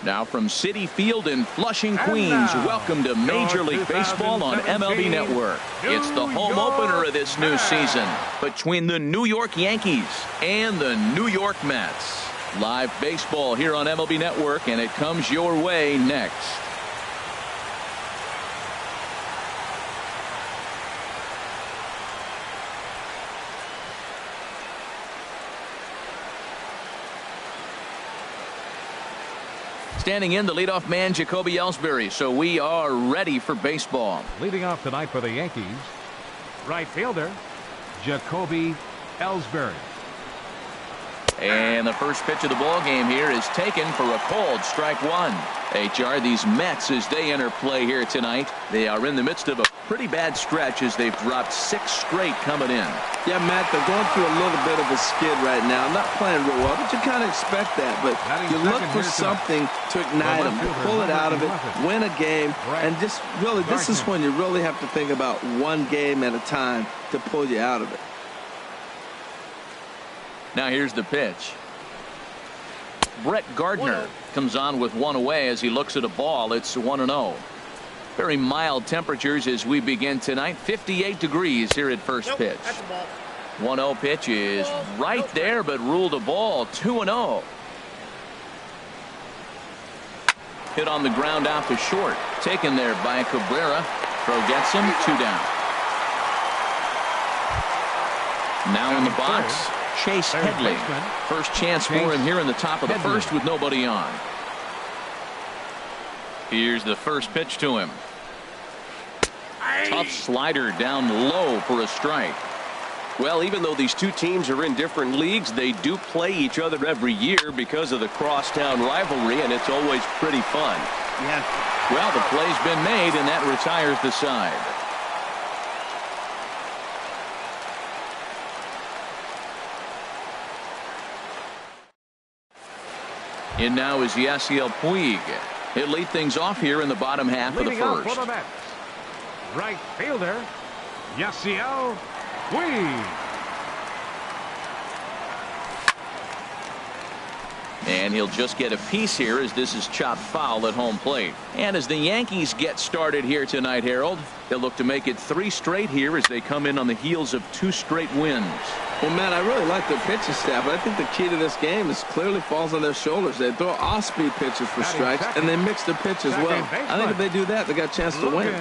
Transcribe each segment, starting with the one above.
Now from Citi Field in Flushing, Queens, welcome to Major League Baseball on MLB Network. It's the home opener of this new season between the New York Yankees and the New York Mets. Live baseball here on MLB Network, and it comes your way next. Standing in, the leadoff man, Jacoby Ellsbury. So we are ready for baseball. Leading off tonight for the Yankees, right fielder, Jacoby Ellsbury. And the first pitch of the ball game here is taken for a called strike one. HR, these Mets, as they enter play here tonight, they are in the midst of a pretty bad stretch as they've dropped 6 straight coming in. Yeah, Matt, they're going through a little bit of a skid right now. Not playing real well, but you kind of expect that. But you look for something to ignite them, to pull it out of it, win a game, and just really, this is when you really have to think about one game at a time to pull you out of it. Now here's the pitch. Brett Gardner comes on with one away as he looks at a ball. It's 1-0. Very mild temperatures as we begin tonight. 58 degrees here at first pitch. 1-0 pitch is right there, but ruled a ball. 2-0. Hit on the ground out to short. Taken there by Cabrera. Throw gets him. 2 down. Now in the box, Chase Headley. First chance for him here in the top of the first with nobody on. Here's the first pitch to him. Tough slider down low for a strike. Well, even though these two teams are in different leagues, they do play each other every year because of the crosstown rivalry, and it's always pretty fun. Yeah. Well, the play's been made, and that retires the side. In now is Yasiel Puig. He'll lead things off here in the bottom half of the first. For the Mets, right fielder, Yasiel Puig. And he'll just get a piece here as this is chopped foul at home plate. And as the Yankees get started here tonight, Harold, they'll look to make it 3 straight here as they come in on the heels of 2 straight wins. Well, man, I really like their pitching staff, but I think the key to this game is clearly falls on their shoulders. They throw off-speed pitches for strikes, and they mix their pitch as well. I think if they do that, they got a chance to win.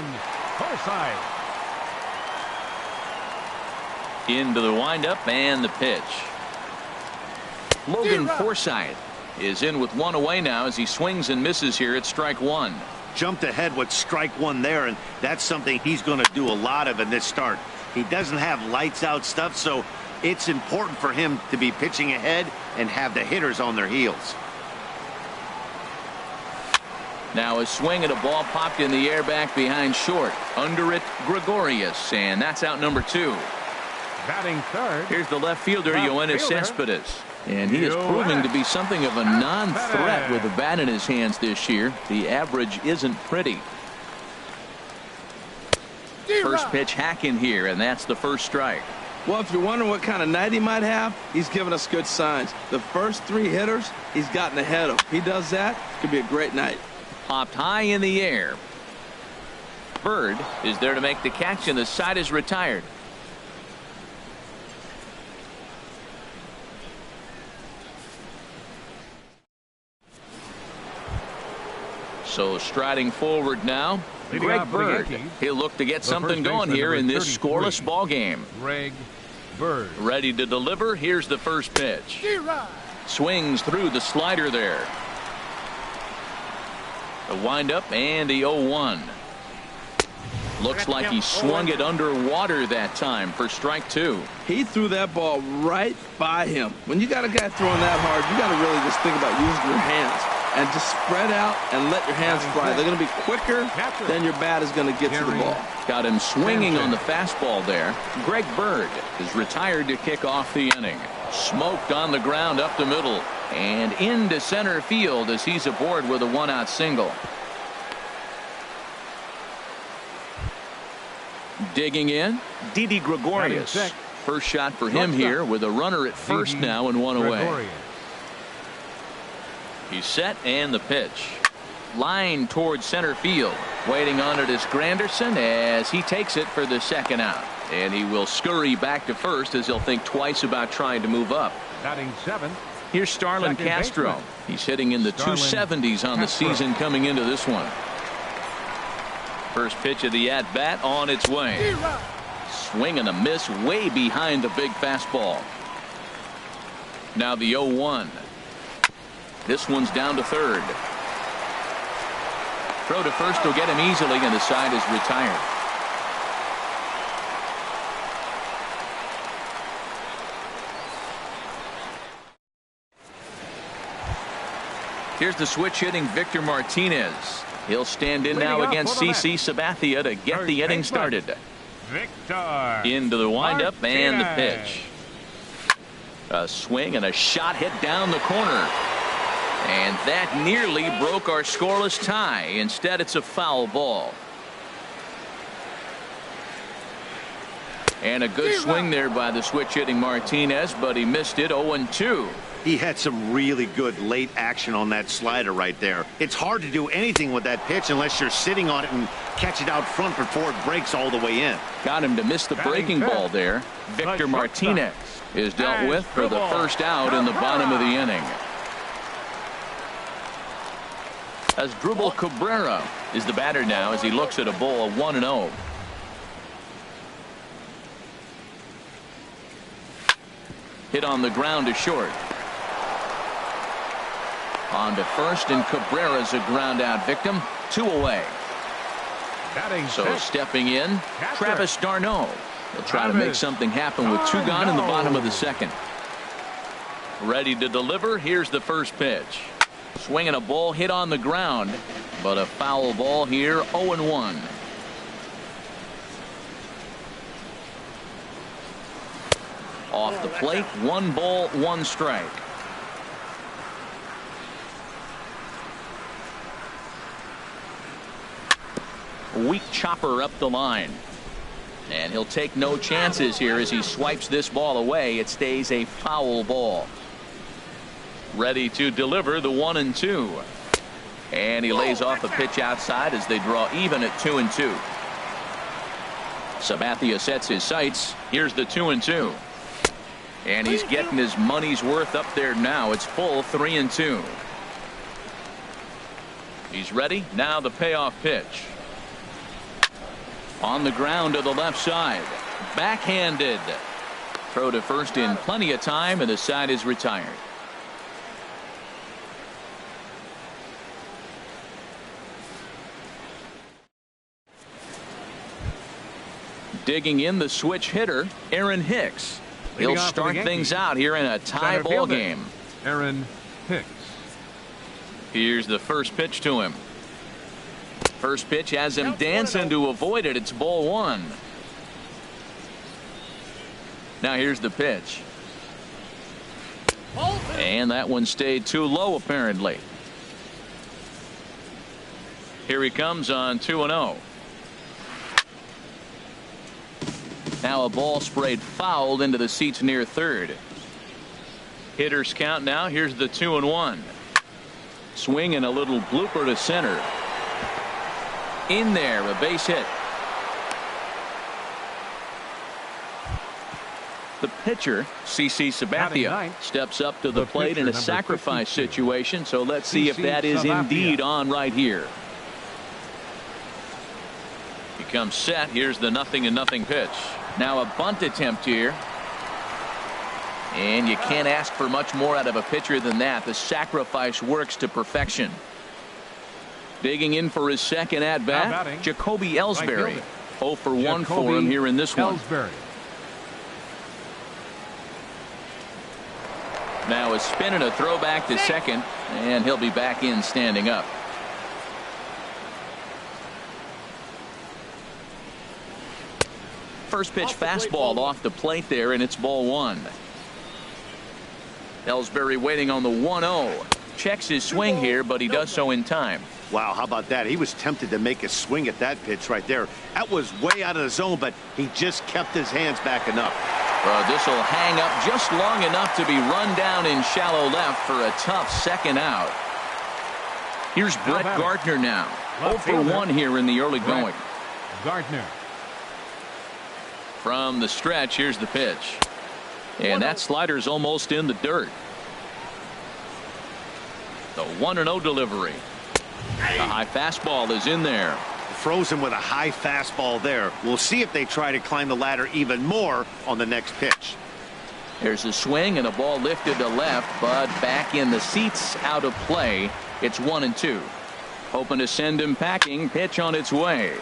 Into the windup and the pitch. Logan Forsythe is in with one away now as he swings and misses here at strike one. Jumped ahead with strike one there, and that's something he's going to do a lot of in this start. He doesn't have lights out stuff, so it's important for him to be pitching ahead and have the hitters on their heels. Now a swing at a ball popped in the air back behind short. Under it, Gregorius, and that's out number 2. Batting third. Here's the left fielder, Yoenis Cespedes. And he is proving to be something of a non-threat with the bat in his hands this year. The average isn't pretty. First pitch hack in here, and that's the first strike. Well, if you're wondering what kind of night he might have, he's given us good signs. The first 3 hitters, he's gotten ahead of. If he does that, it could be a great night. Popped high in the air. Bird is there to make the catch, and the side is retired. So striding forward now, Greg Bird. He'll look to get something going here in this scoreless ball game. Greg Bird. Ready to deliver. Here's the first pitch. Swings through the slider there. The windup and the 0-1. Looks like he swung it underwater that time for strike 2. He threw that ball right by him. When you got a guy throwing that hard, you got to really just think about using your hands and just spread out and let your hands fly. They're going to be quicker than your bat is going to get to the ball. Got him swinging on the fastball there. Greg Bird is retired to kick off the inning. Smoked on the ground up the middle and into center field as he's aboard with a 1-out single. Digging in, Didi Gregorius. First shot for him here with a runner at first now and one away. He's set, and the pitch. Line towards center field. Waiting on it is Granderson as he takes it for the second out. And he will scurry back to first as he'll think twice about trying to move up. Batting seventh. Here's Starlin Castro. Baseman. He's hitting in the 270s on the season coming into this one. First pitch of the at-bat on its way. Swing and a miss way behind the big fastball. Now the 0-1. This one's down to third. Throw to first will get him easily, and the side is retired. Here's the switch hitting Victor Martinez. He'll stand in now against CC Sabathia to get the inning started. Victor. Into the windup and the Martinez. pitch. A swing and a shot hit down the corner. And that nearly broke our scoreless tie. Instead, it's a foul ball. And a good swing there by the switch hitting Martinez, but he missed it. 0-2. He had some really good late action on that slider right there. It's hard to do anything with that pitch unless you're sitting on it and catch it out front before it breaks all the way in. Got him to miss the breaking ball there. Victor Martinez is dealt with for the first out in the bottom of the inning. As Dribble Cabrera is the batter now as he looks at a ball 1-0. Hit on the ground to short. On to first, and Cabrera's a ground out victim. 2 away. So stepping in, Travis d'Arnaud. He'll try to make something happen with 2 gone in the bottom of the second. Ready to deliver. Here's the first pitch. Swinging a ball hit on the ground, but a foul ball here. 0-1. Off the plate, 1 ball, 1 strike. Weak chopper up the line. And he'll take no chances here as he swipes this ball away. It stays a foul ball. Ready to deliver the 1-2. And he lays off a pitch outside as they draw even at 2-2. Sabathia sets his sights. Here's the 2-2. And he's getting his money's worth up there now. It's full 3-2. He's ready. Now the payoff pitch. On the ground to the left side. Backhanded. Throw to first in plenty of time, and the side is retired. Digging in the switch hitter, Aaron Hicks. He'll start things out here in a tie ball game. Aaron Hicks. Here's the first pitch to him. First pitch has him dancing to avoid it. It's ball 1. Now here's the pitch. And that one stayed too low apparently. Here he comes on 2-0. Now a ball sprayed fouled into the seats near third. Hitters count now. Here's the 2-1. Swing and a little blooper to center. In there, a base hit. The pitcher, CC Sabathia, steps up to the plate in a sacrifice situation. So let's see if that is indeed on right here. He comes set. Here's the 0-0 pitch. Now a bunt attempt here. And you can't ask for much more out of a pitcher than that. The sacrifice works to perfection. Digging in for his second at bat, Jacoby Ellsbury. 0 for 1 for him here in this one. Now a spin and a throw back to second, and he'll be back in standing up. First pitch fastball off the plate there, and it's ball 1. Ellsbury waiting on the 1-0. Checks his swing here, but he does so in time. Wow, how about that? He was tempted to make a swing at that pitch right there. That was way out of the zone, but he just kept his hands back enough. This will hang up just long enough to be run down in shallow left for a tough second out. Here's Brett Gardner now. 0 for 1 here in the early going. Gardner. From the stretch, here's the pitch. And that slider's almost in the dirt. The 1-0 delivery. The high fastball is in there. Frozen with a high fastball there. We'll see if they try to climb the ladder even more on the next pitch. There's a swing and a ball lifted to left, but back in the seats, out of play. It's 1-2. Hoping to send him packing. Pitch on its way.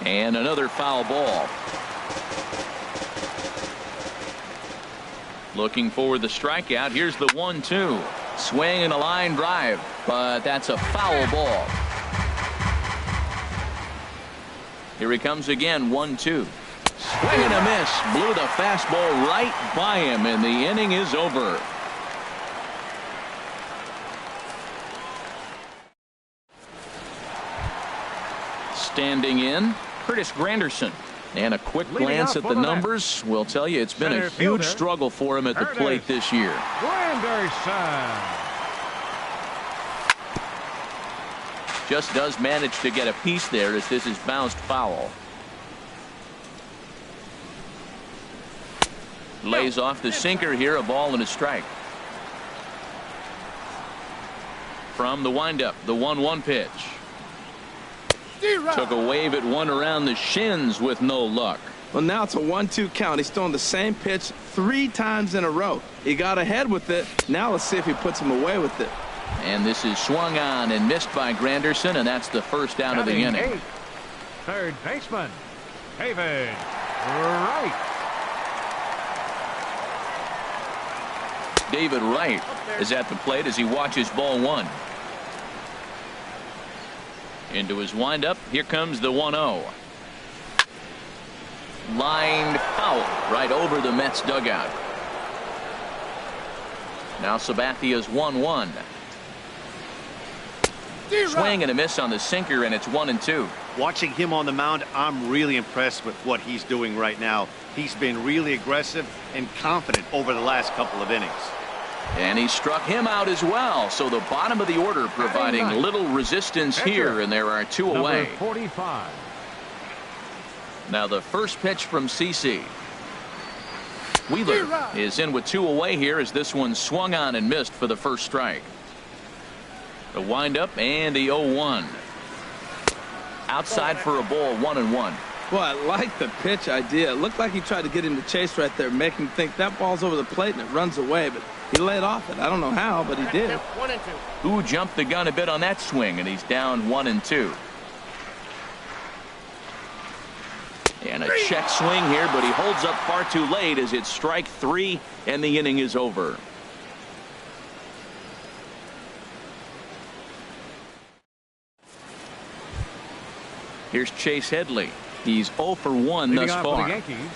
And another foul ball. Looking for the strikeout. Here's the 1-2. Swing and a line drive, but that's a foul ball. Here he comes again, 1-2. Swing and a miss. Blew the fastball right by him, and the inning is over. Standing in, Curtis Granderson. And a quick glance at the numbers will tell you it's been a huge struggle for him at the plate this year. Granderson. Just does manage to get a piece there as this is bounced foul. Lays off the sinker here, a ball and a strike. From the windup, the 1-1 pitch. Took a wave at one around the shins with no luck. Well, now it's a 1-2 count. He's throwing the same pitch 3 times in a row. He got ahead with it. Now let's see if he puts him away with it. And this is swung on and missed by Granderson, and that's the first out of the inning. Third baseman, David Wright. David Wright is at the plate as he watches ball 1. Into his windup. Here comes the 1-0. Lined foul right over the Mets dugout. Now Sabathia's 1-1. Swing and a miss on the sinker, and it's 1-2. Watching him on the mound, I'm really impressed with what he's doing right now. He's been really aggressive and confident over the last couple of innings. And he struck him out as well. So the bottom of the order providing little resistance here, and there are 2 away. 45. Now the first pitch from CC. Wheeler is in with 2 away here as this one swung on and missed for the first strike. The windup and the 0-1. Outside for a ball, 1-1. Well, I like the pitch idea. It looked like he tried to get him to chase right there, make him think that ball's over the plate and it runs away, but he laid off it. I don't know how, but he did. 1-2. Who jumped the gun a bit on that swing, and he's down 1-2. And a check swing here, but he holds up far too late as it's strike 3, and the inning is over. Here's Chase Headley. He's 0 for 1 thus far. For the Yankees,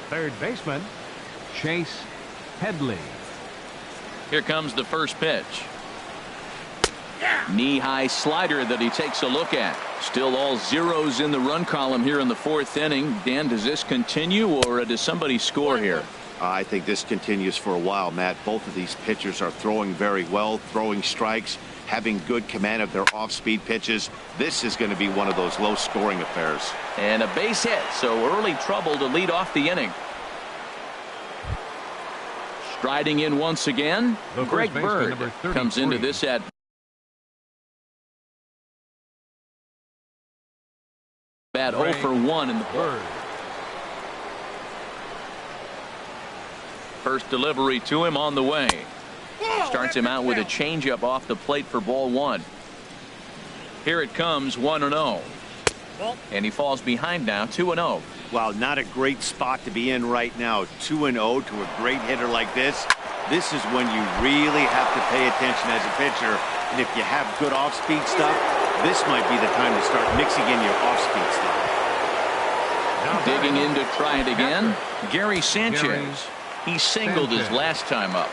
third baseman, Chase Headley. Here comes the first pitch. Knee-high slider that he takes a look at. Still all zeros in the run column here in the 4th inning. Dan, does this continue, or does somebody score here? I think this continues for a while, Matt. Both of these pitchers are throwing very well, throwing strikes, having good command of their off-speed pitches. This is going to be one of those low-scoring affairs. And a base hit, so early trouble to lead off the inning. Striding in once again, Greg Bird comes into this at bat 0 for 1 in the ball. First delivery to him on the way. Starts him out with a changeup off the plate for ball 1. Here it comes, 1-0. And he falls behind now, 2-0. Wow, not a great spot to be in right now. 2-0 to a great hitter like this. This is when you really have to pay attention as a pitcher. And if you have good off-speed stuff, this might be the time to start mixing in your off-speed stuff. Digging in to try it again, Gary Sanchez. He singled his last time up.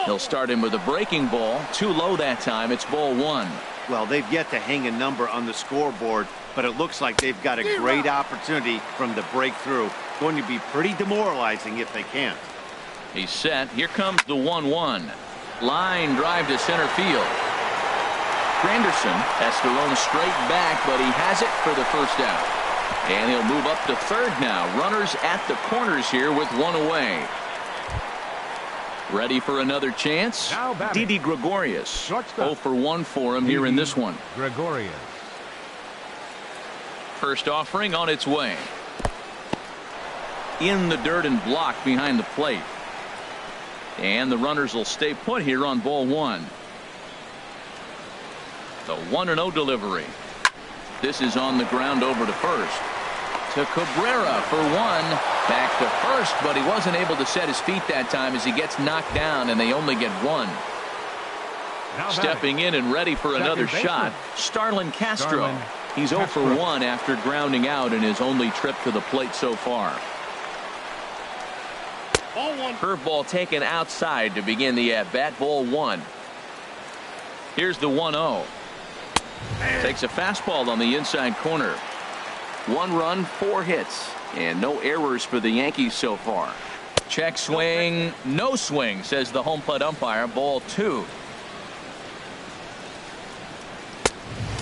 He'll start him with a breaking ball. Too low that time. It's ball 1. Well, they've yet to hang a number on the scoreboard, but it looks like they've got a great opportunity from the breakthrough. Going to be pretty demoralizing if they can't. He's set. Here comes the 1-1. Line drive to center field. Granderson has to roam straight back, but he has it for the first out. And he'll move up to third now. Runners at the corners here with one away. Ready for another chance? Didi Gregorius. 0 for 1 for him here in this one. Gregorius. First offering on its way. In the dirt and blocked behind the plate. And the runners will stay put here on ball 1. The 1-0 delivery. This is on the ground over to first. To Cabrera for 1. Back to first, but he wasn't able to set his feet that time as he gets knocked down, and they only get 1. Stepping in and ready for another shot, Starlin Castro. He's 0 for 1 after grounding out in his only trip to the plate so far. Curveball taken outside to begin the at-bat. Ball 1. Here's the 1-0. Takes a fastball on the inside corner. 1 run, 4 hits, and no errors for the Yankees so far. Check swing, no swing, says the home plate umpire. Ball 2.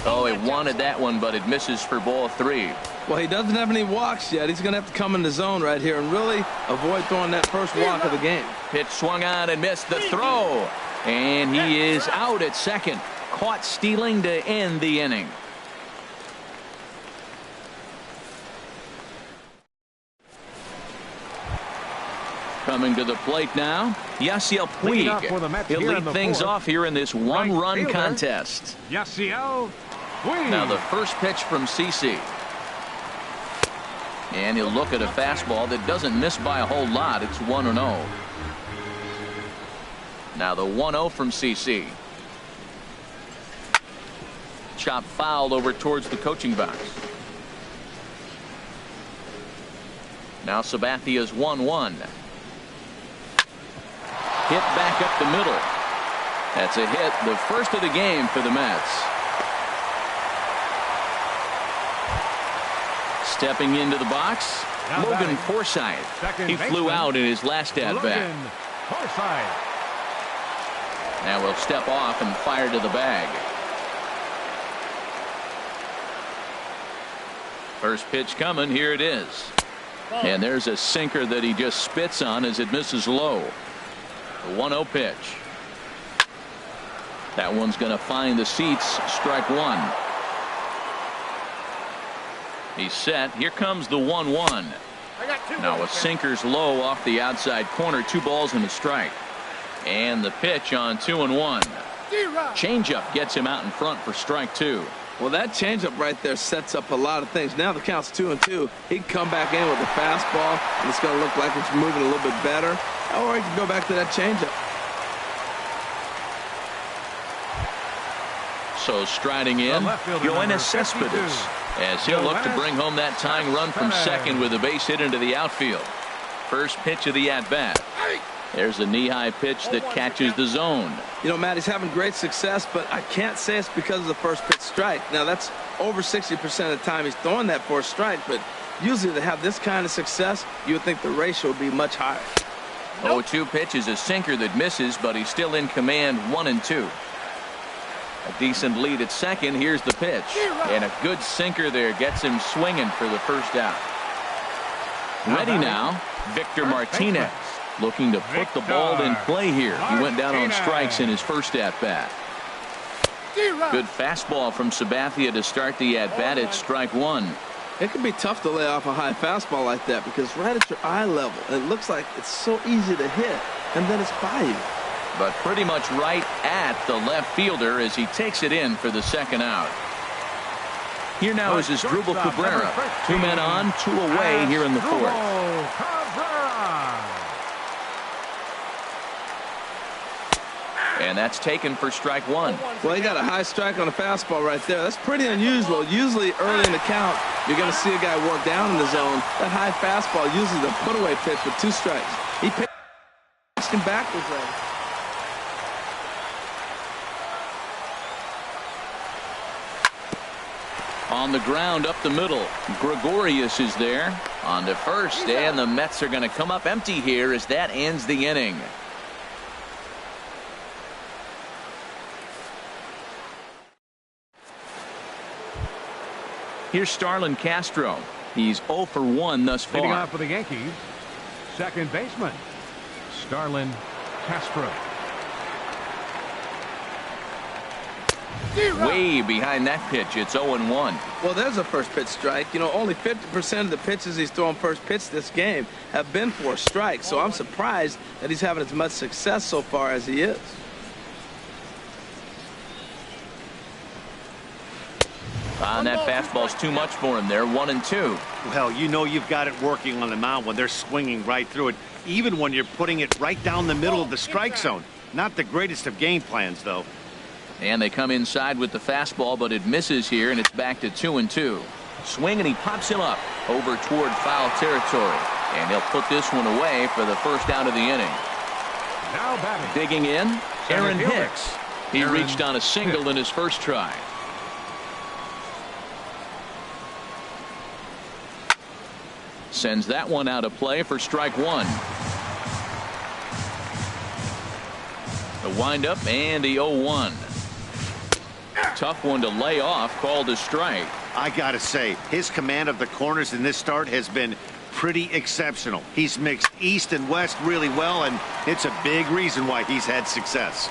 Oh, he wanted that one, but it misses for ball 3. Well, he doesn't have any walks yet. He's going to have to come in the zone right here and really avoid throwing that first walk of the game. Pitch swung on and missed the throw. And he is out at second. Caught stealing to end the inning. Coming to the plate now, Yasiel Puig. He'll lead things off here in this one-run contest. Yasiel Puig. Now the first pitch from CC. And he'll look at a fastball that doesn't miss by a whole lot. It's 1-0. Now the 1-0 from CC. Chop fouled over towards the coaching box. Now Sabathia's 1-1. Hit back up the middle. That's a hit, the first of the game for the Mets. Stepping into the box, Logan Forsythe. He flew out in his last at-bat. Now we'll step off and fire to the bag. First pitch coming. Here it is. And there's a sinker that he just spits on as it misses low. The 1-0 pitch. That one's going to find the seats. Strike 1. He's set. Here comes the 1-1. Now a sinker's low off the outside corner. 2 balls and a strike. And the pitch on 2-1. Changeup gets him out in front for strike 2. Well, that changeup right there sets up a lot of things. Now the count's 2-2. He can come back in with a fastball, and it's going to look like it's moving a little bit better. Or he can go back to that changeup. So striding in, Yoenis Cespedes, as he'll look to bring home that tying run from second with a base hit into the outfield. First pitch of the at-bat. There's a knee-high pitch that catches the zone. You know, Matt, he's having great success, but I can't say it's because of the first pitch strike. Now, that's over 60% of the time he's throwing that for a strike, but usually to have this kind of success, you would think the ratio would be much higher. 0-2 pitch is a sinker that misses, but he's still in command. 1-2. A decent lead at second. Here's the pitch. And a good sinker there gets him swinging for the first out. Ready now, Victor Martinez. Looking to put the ball in play here. He went down on strikes in his first at-bat. Good fastball from Sabathia to start the at-bat at strike 1. It can be tough to lay off a high fastball like that because right at your eye level, it looks like it's so easy to hit, and then it's by you. But pretty much right at the left fielder as he takes it in for the second out. Here now is Asdrubal Cabrera. 2 men on, 2 away here in the 4th. And that's taken for strike 1. Well, he got a high strike on a fastball right there. That's pretty unusual. Usually early in the count, you're going to see a guy work down in the zone. That high fastball, usually the put-away pitch with 2 strikes. He pitched him backwards there. On the ground up the middle. Gregorius is there on to first, and the Mets are going to come up empty here as that ends the inning. Here's Starlin Castro. He's 0 for 1 thus far. Leading off for the Yankees, second baseman Starlin Castro. Way behind that pitch. It's 0-1. Well, there's a first pitch strike. You know, only 50% of the pitches he's throwing first pitch this game have been for a strike. So I'm surprised that he's having as much success so far as he is. And that fastball's too much for him there. 1-2. Well, you know you've got it working on the mound when they're swinging right through it, even when you're putting it right down the middle of the strike zone. Not the greatest of game plans, though. And they come inside with the fastball, but it misses here, and it's back to 2-2. Swing, and he pops him up over toward foul territory. And he'll put this one away for the first out of the inning. Now batting. Digging in, Aaron Hicks. He Aaron reached on a single in his first try. Sends that one out of play for strike one. The windup and the 0-1. Tough one to lay off, called a strike. I gotta say, his command of the corners in this start has been pretty exceptional. He's mixed east and west really well, and it's a big reason why he's had success.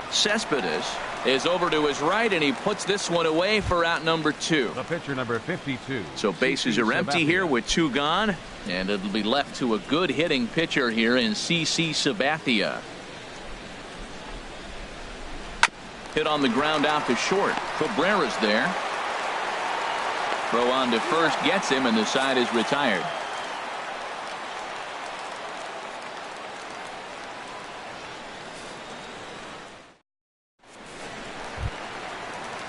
Cespedes is over to his right, and he puts this one away for out number 2. The pitcher, number 52. So bases are empty here with 2 gone, and it'll be left to a good hitting pitcher here in CC Sabathia. Hit on the ground out to short. Cabrera's there. Throw on to first gets him, and the side is retired.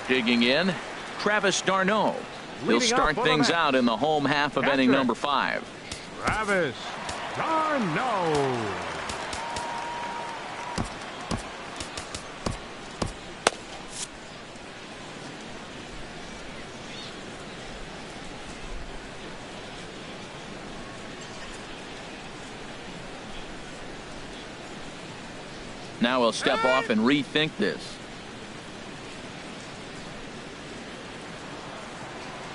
Digging in, Travis d'Arnaud. He'll start things out in the home half of inning number 5. Travis d'Arnaud. Now we'll step off and rethink this.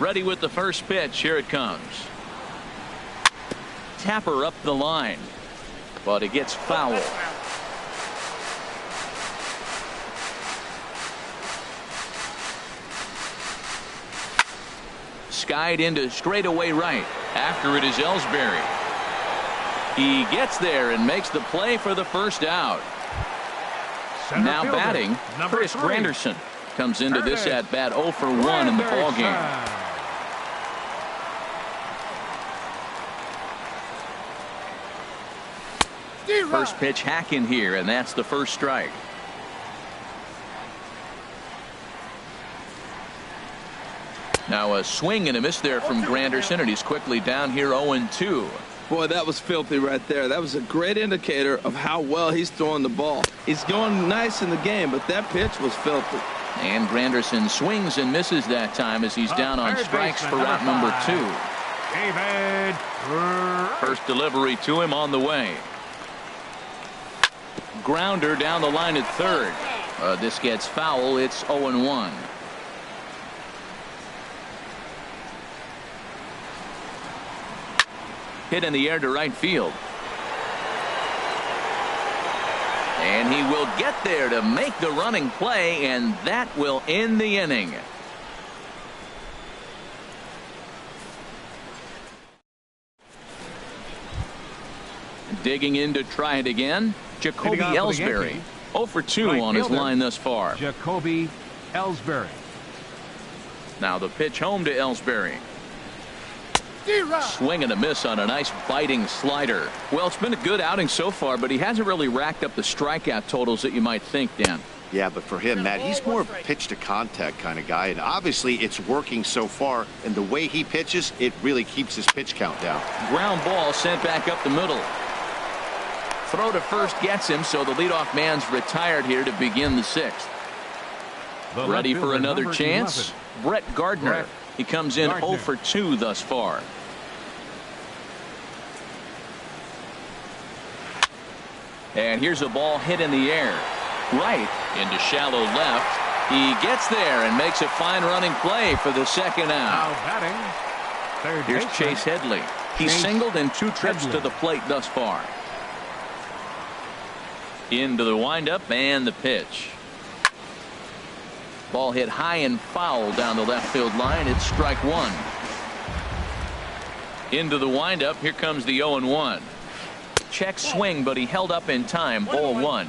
Ready with the first pitch. Here it comes. Tapper up the line, but it gets foul. Skied into straightaway right. After it is Ellsbury. He gets there and makes the play for the first out. Center now fielder, batting, Chris 3. Granderson comes into this at bat 0 for 1 in the ball game. First pitch hack in here, and that's the first strike. Now a swing and a miss there from Granderson, and he's quickly down here 0-2. Boy, that was filthy right there. That was a great indicator of how well he's throwing the ball. He's going nice in the game, but that pitch was filthy. And Granderson swings and misses that time as he's down on strikes for out number 2. David. First delivery to him on the way. Grounder down the line at third. This gets foul. It's 0-1. Hit in the air to right field. And he will get there to make the running play, and that will end the inning. Digging in to try it again, Jacoby Ellsbury. 0 for 2 on his line thus far. Jacoby Ellsbury. Now the pitch home to Ellsbury. Swing and a miss on a nice biting slider. Well, it's been a good outing so far, but he hasn't really racked up the strikeout totals that you might think, Dan. Yeah, but for him, Matt, he's more of a pitch to contact kind of guy, and obviously it's working so far, and the way he pitches, it really keeps his pitch count down. Ground ball sent back up the middle. Throw to first gets him, so the leadoff man's retired here to begin the 6th. Ready for another chance? Brett Gardner. He comes in 0 for 2 thus far. And here's a ball hit in the air. Right into shallow left. He gets there and makes a fine running play for the second out. Here's Chase Headley. He's singled in 2 trips to the plate thus far. Into the windup and the pitch. Ball hit high and foul down the left field line. It's strike 1. Into the windup. Here comes the 0-1. Check swing, but he held up in time. Ball 1.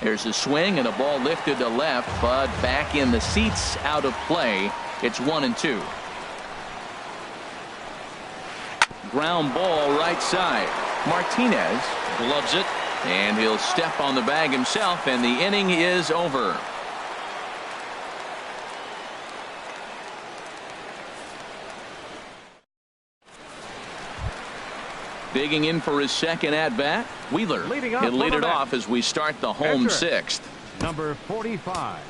There's a swing and a ball lifted to left, but back in the seats, out of play. It's 1-2. Ground ball right side. Martinez gloves it, and he'll step on the bag himself, and the inning is over. Digging in for his second at-bat, Wheeler. He'll lead it off as we start the home 6th. Number 45.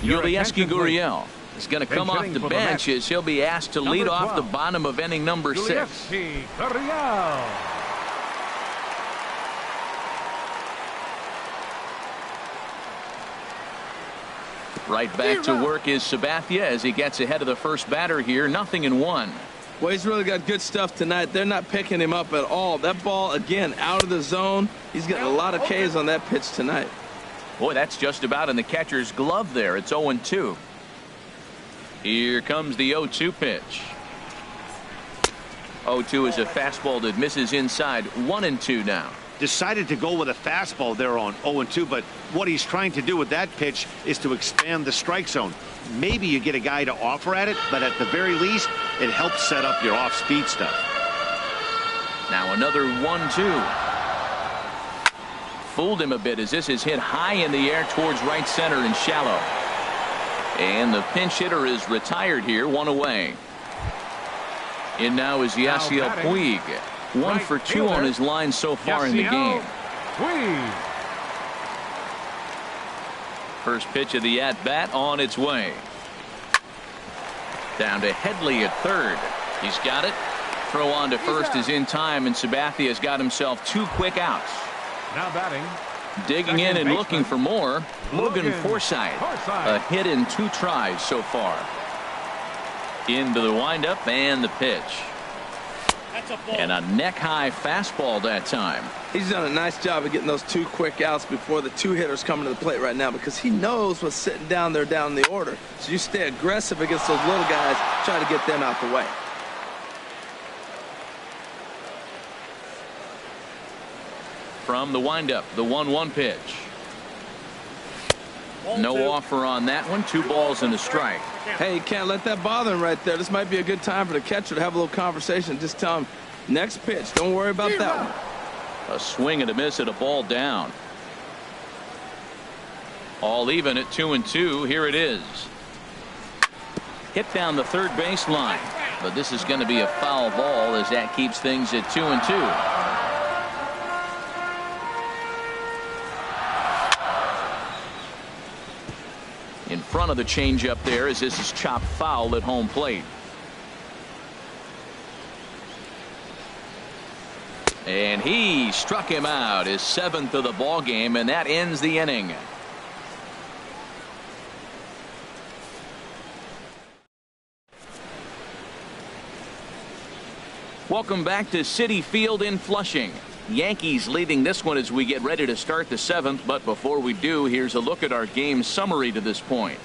Yulieski Gurriel is going to come off the bench as he'll be asked to lead off the bottom of inning number 6. Right back to work is Sabathia as he gets ahead of the first batter here. 0-1. Well, he's really got good stuff tonight. They're not picking him up at all. That ball, again, out of the zone. He's getting a lot of Ks on that pitch tonight. Boy, that's just about in the catcher's glove there. It's 0-2. Here comes the 0-2 pitch. 0-2 is a fastball that misses inside. 1-2 now. Decided to go with a fastball there on 0-2, but what he's trying to do with that pitch is to expand the strike zone. Maybe you get a guy to offer at it, but at the very least, it helps set up your off-speed stuff. Now another 1-2. Fooled him a bit as this is hit high in the air towards right center and shallow. And the pinch hitter is retired here, 1 away. In now is Yasiel Puig. 1 for 2 on his line so far in the game. First pitch of the at-bat on its way. Down to Headley at third. He's got it. Throw on to first is in time, and Sabathia has got himself 2 quick outs. Now batting. Digging in and looking for more, Logan Forsythe. A hit in 2 tries so far. Into the windup and the pitch. And a neck-high fastball that time. He's done a nice job of getting those 2 quick outs before the 2 hitters coming to the plate right now, because he knows what's sitting down there down the order. So you stay aggressive against those little guys, try to get them out the way. From the windup, the 1-1 pitch. No offer on that one. 2 balls and a strike. Hey, you can't let that bother him right there. This might be a good time for the catcher to have a little conversation. Just tell him, next pitch. Don't worry about that one. A swing and a miss at a ball down. All even at 2-2. Here it is. Hit down the third base line. But this is going to be a foul ball as that keeps things at 2-2. In front of the changeup there as this is chopped foul at home plate. And he struck him out, his 7th of the ball game, and that ends the inning. Welcome back to Citi Field in Flushing. Yankees leading this one as we get ready to start the 7th, but before we do, here's a look at our game summary to this point.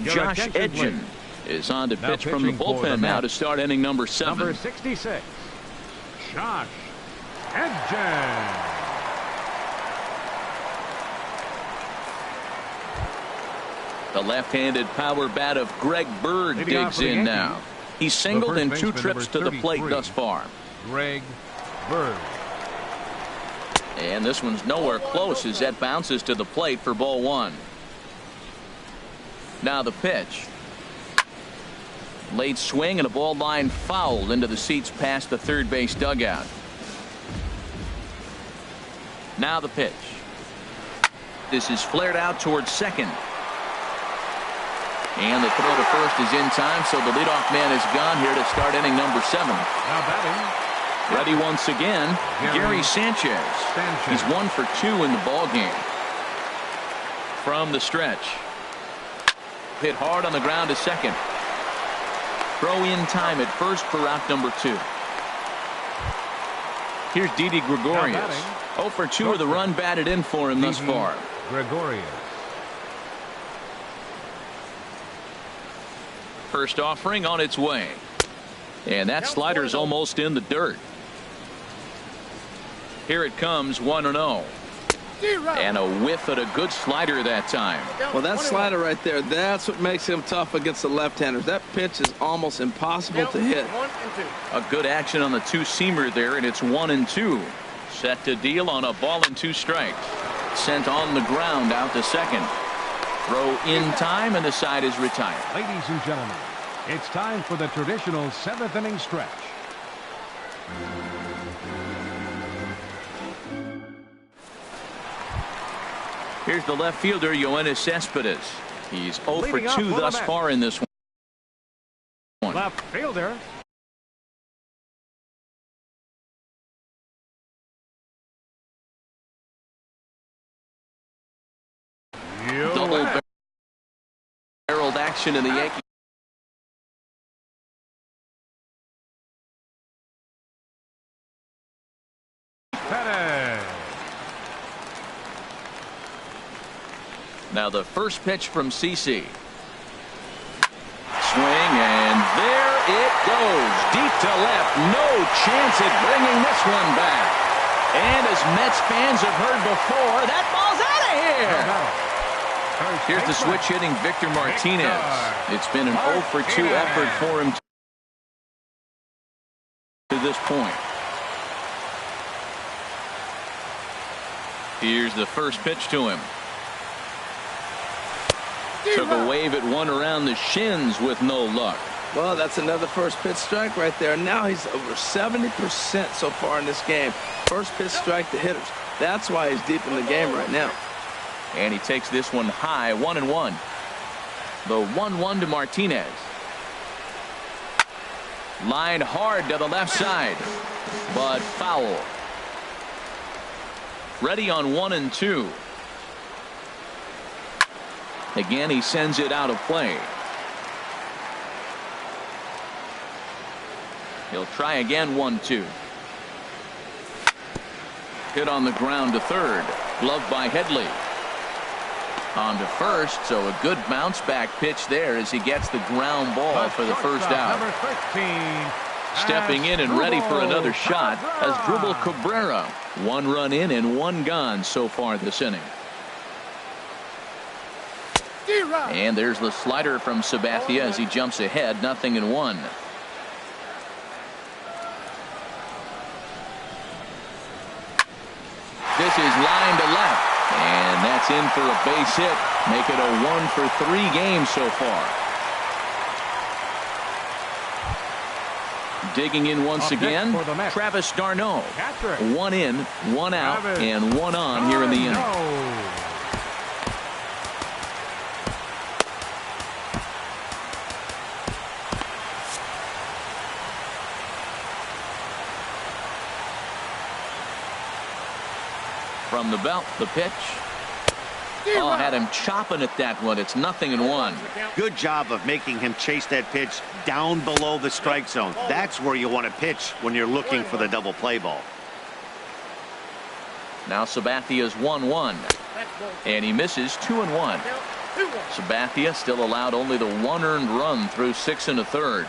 Josh Edgen is on to pitch from the bullpen now to start inning number 7. Number 66, Josh Edgen. The left-handed power bat of Greg Bird digs in now. He's singled in 2 trips to the plate thus far. Greg Bird. And this one's nowhere close as that bounces to the plate for ball 1. Now the pitch. Late swing and a ball line fouled into the seats past the third base dugout. Now the pitch. This is flared out towards second. And the throw to first is in time, so the leadoff man is gone here to start inning number 7. Now batting. Ready once again, Gary Sanchez. He's 1 for 2 in the ball game. From the stretch. Hit hard on the ground to second. Throw in time at first for out number 2. Here's Didi Gregorius. 0 for 2 of the run batted in for him thus far. Gregorius. First offering on its way. And that slider's almost in the dirt. Here it comes, 1-0. And a whiff at a good slider that time. Well, that slider right there, that's what makes him tough against the left-handers. That pitch is almost impossible to hit. A good action on the two-seamer there, and it's 1-2. Set to deal on a ball and 2 strikes. Sent on the ground out to second. Throw in time, and the side is retired. Ladies and gentlemen, it's time for the traditional 7th inning stretch. Here's the left fielder, Yoenis Cespedes. He's 0 for 2 thus far in this one. Left fielder. Double-barreled action in the Yankee. Now the first pitch from CC. Swing, and there it goes. Deep to left. No chance at bringing this one back. And as Mets fans have heard before, that ball's out of here. Here's the switch hitting Victor Martinez. It's been an 0 for 2 effort for him to this point. Here's the first pitch to him. Took a wave at one around the shins with no luck. Well, that's another first pitch strike right there. Now he's over 70% so far in this game. First pitch strike to hitters. That's why he's deep in the game right now. And he takes this one high, 1-1. The 1-1 to Martinez. Line hard to the left side, but foul. Ready on 1-2. Again, he sends it out of play. He'll try again, 1-2. Hit on the ground to third. Gloved by Headley. On to first, so a good bounce back pitch there as he gets the ground ball for the first out. Number 13. Stepping in and ready for another shot as Dribble Cabrera. 1 run in and 1 gone so far this inning. And there's the slider from Sabathia as he jumps ahead, 0-1. This is line to left, and that's in for a base hit. Make it a 1 for 3 games so far. Digging in once again, Travis d'Arnaud. 1 in, 1 out, and 1 on here in the inning. From the belt, the pitch. Oh, had him chopping at that one. It's 0-1. Good job of making him chase that pitch down below the strike zone. That's where you want to pitch when you're looking for the double play ball. Now Sabathia's 1-1. And he misses 2-1. Sabathia still allowed only the 1 earned run through 6 1/3.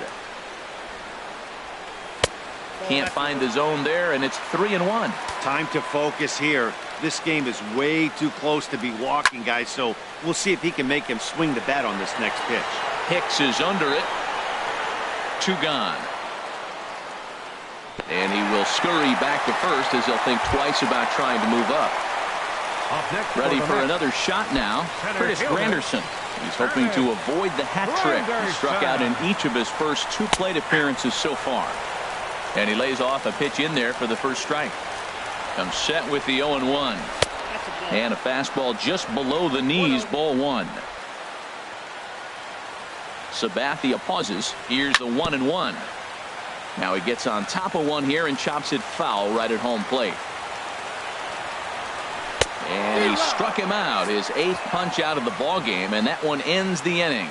Can't find the zone there, and it's 3-1. Time to focus here. This game is way too close to be walking, guys, so we'll see if he can make him swing the bat on this next pitch. Hicks is under it. 2 gone. And he will scurry back to first as he'll think twice about trying to move up. Ready for another shot now. Curtis Granderson. He's hoping to avoid the hat trick. He struck out in each of his first 2 plate appearances so far. And he lays off a pitch in there for the first strike. Comes set with the 0-1. And a fastball just below the knees, ball 1. Sabathia pauses. Here's the 1-1. Now he gets on top of one here and chops it foul right at home plate. And he struck him out, his 8th punch out of the ball game, and that one ends the inning.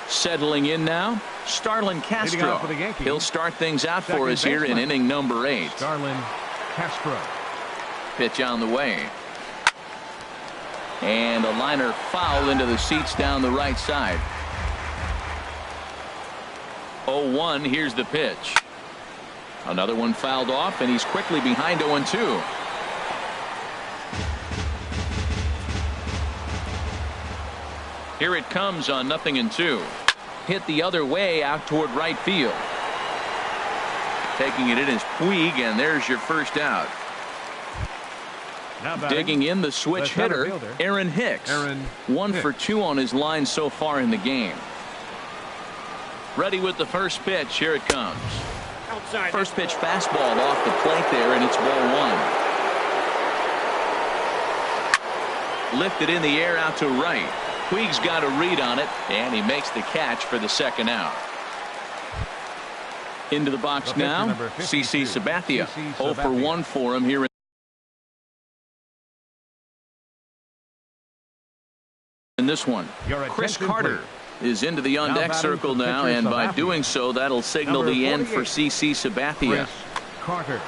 Settling in now, Starlin Castro. He'll start things out for us here in inning number 8. Starlin Castro. Pitch on the way. And a liner foul into the seats down the right side. 0-1, here's the pitch. Another one fouled off, and he's quickly behind 0-2. Here it comes on 0-2. Hit the other way out toward right field. Taking it in is Puig, and there's your first out. Digging in the switch hitter, Aaron Hicks. 1 for 2 on his line so far in the game. Ready with the first pitch. Here it comes. First pitch fastball off the plate there, and it's ball 1. Lifted in the air out to right. Puig's got a read on it, and he makes the catch for the second out. Into the box now, CC Sabathia. 0 for 1 for him here in this one. Chris Carter is into the on-deck circle now, and by doing so, that'll signal the end for CC Sabathia. Chris Carter.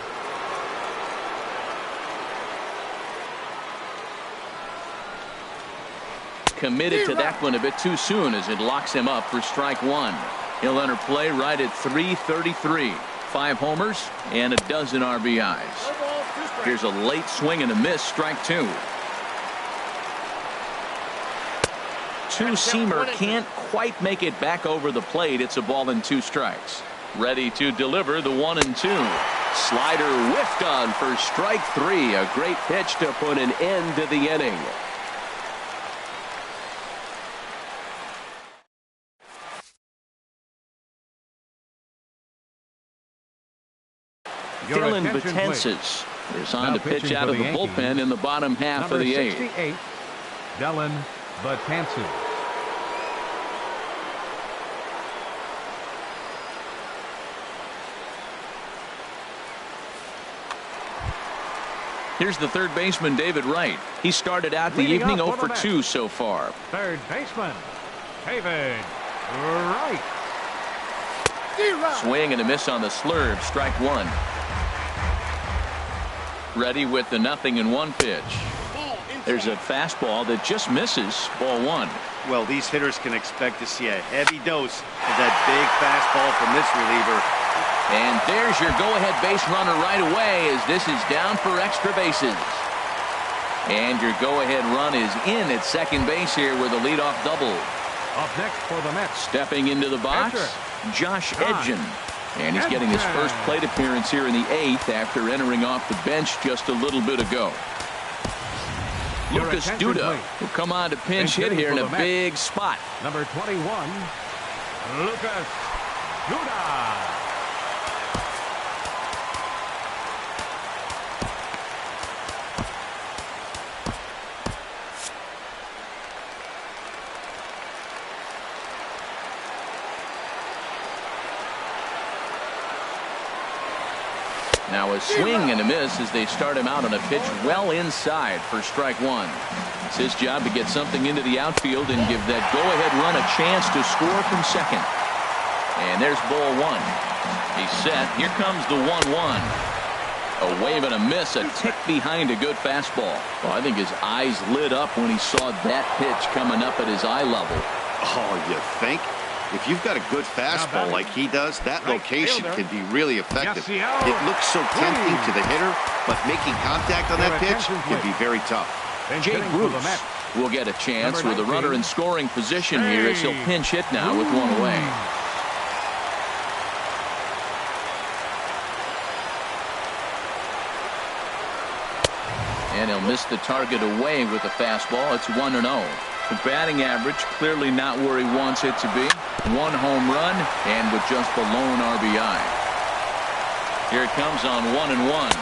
Committed to that one a bit too soon as it locks him up for strike 1. He'll enter play right at .333. 5 homers and a dozen RBIs. Here's a late swing and a miss, strike 2. Two-seamer can't quite make it back over the plate. It's a ball and 2 strikes. Ready to deliver the 1-2. Slider whiffed on for strike 3. A great pitch to put an end to the inning. Dylan Betances is on to pitch out of the bullpen in the bottom half of the 8th. Dylan Betances. Here's the third baseman, David Wright. He started out the evening 0 for 2 so far. Third baseman, David Wright. Swing and a miss on the slurve, strike 1. Ready with the 0-1 pitch. There's a fastball that just misses, ball 1. Well, these hitters can expect to see a heavy dose of that big fastball from this reliever. And there's your go-ahead base runner right away as this is down for extra bases. And your go-ahead run is in at second base here with a leadoff double. Up next for the Mets. Stepping into the box, Josh Edgen. And he's getting his first plate appearance here in the 8th after entering off the bench just a little bit ago. Lucas Duda will come on to pinch hit here in a big spot. Number 21, Lucas Duda. Now a swing and a miss as they start him out on a pitch well inside for strike 1. It's his job to get something into the outfield and give that go-ahead run a chance to score from second. And there's ball 1. He's set. Here comes the 1-1. A wave and a miss, a tick behind a good fastball. Well, I think his eyes lit up when he saw that pitch coming up at his eye level. Oh, you think? If you've got a good fastball like he does, that location can be really effective. It looks so tempting to the hitter, but making contact on that pitch can be very tough. Jake Bruce will get a chance with a runner in scoring position here as he'll pinch hit now with 1 away. Missed the target away with the fastball. It's 1-0. The batting average clearly not where he wants it to be. 1 home run and with just the lone RBI. Here it comes on 1-1.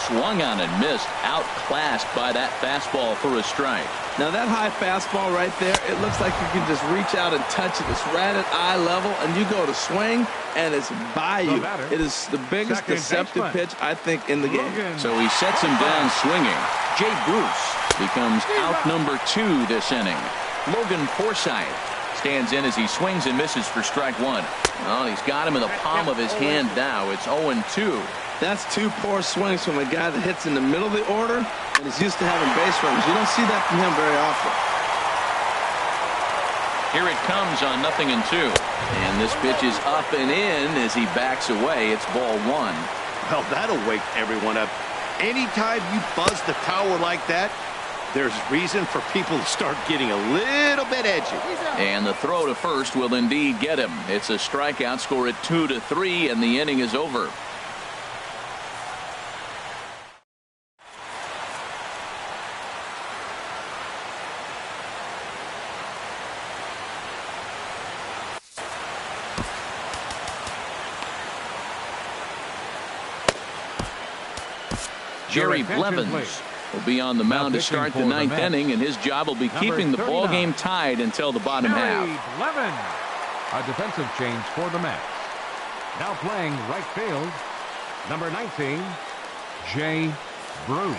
Swung on and missed. Outclassed by that fastball for a strike. Now that high fastball right there, it looks like you can just reach out and touch it. It's right at eye level, and you go to swing, and it's by you. It is the biggest deceptive pitch, I think, in the game. So he sets him down swinging. Jay Bruce becomes out number 2 this inning. Logan Forsythe stands in as he swings and misses for strike 1. Well, he's got him in the palm of his hand now. It's 0-2. That's 2 poor swings from a guy that hits in the middle of the order and is used to having base runners. You don't see that from him very often. Here it comes on 0-2. And this pitch is up and in as he backs away. It's ball 1. Well, that'll wake everyone up. Anytime you buzz the tower like that, there's reason for people to start getting a little bit edgy. And the throw to first will indeed get him. It's a strikeout, score at 2-3, and the inning is over. Jerry Blevins will be on the mound to start the 9th inning, and his job will be keeping the ball game tied until the bottom half. Blevins, a defensive change for the Mets. Now playing right field, number 19, Jay Bruce.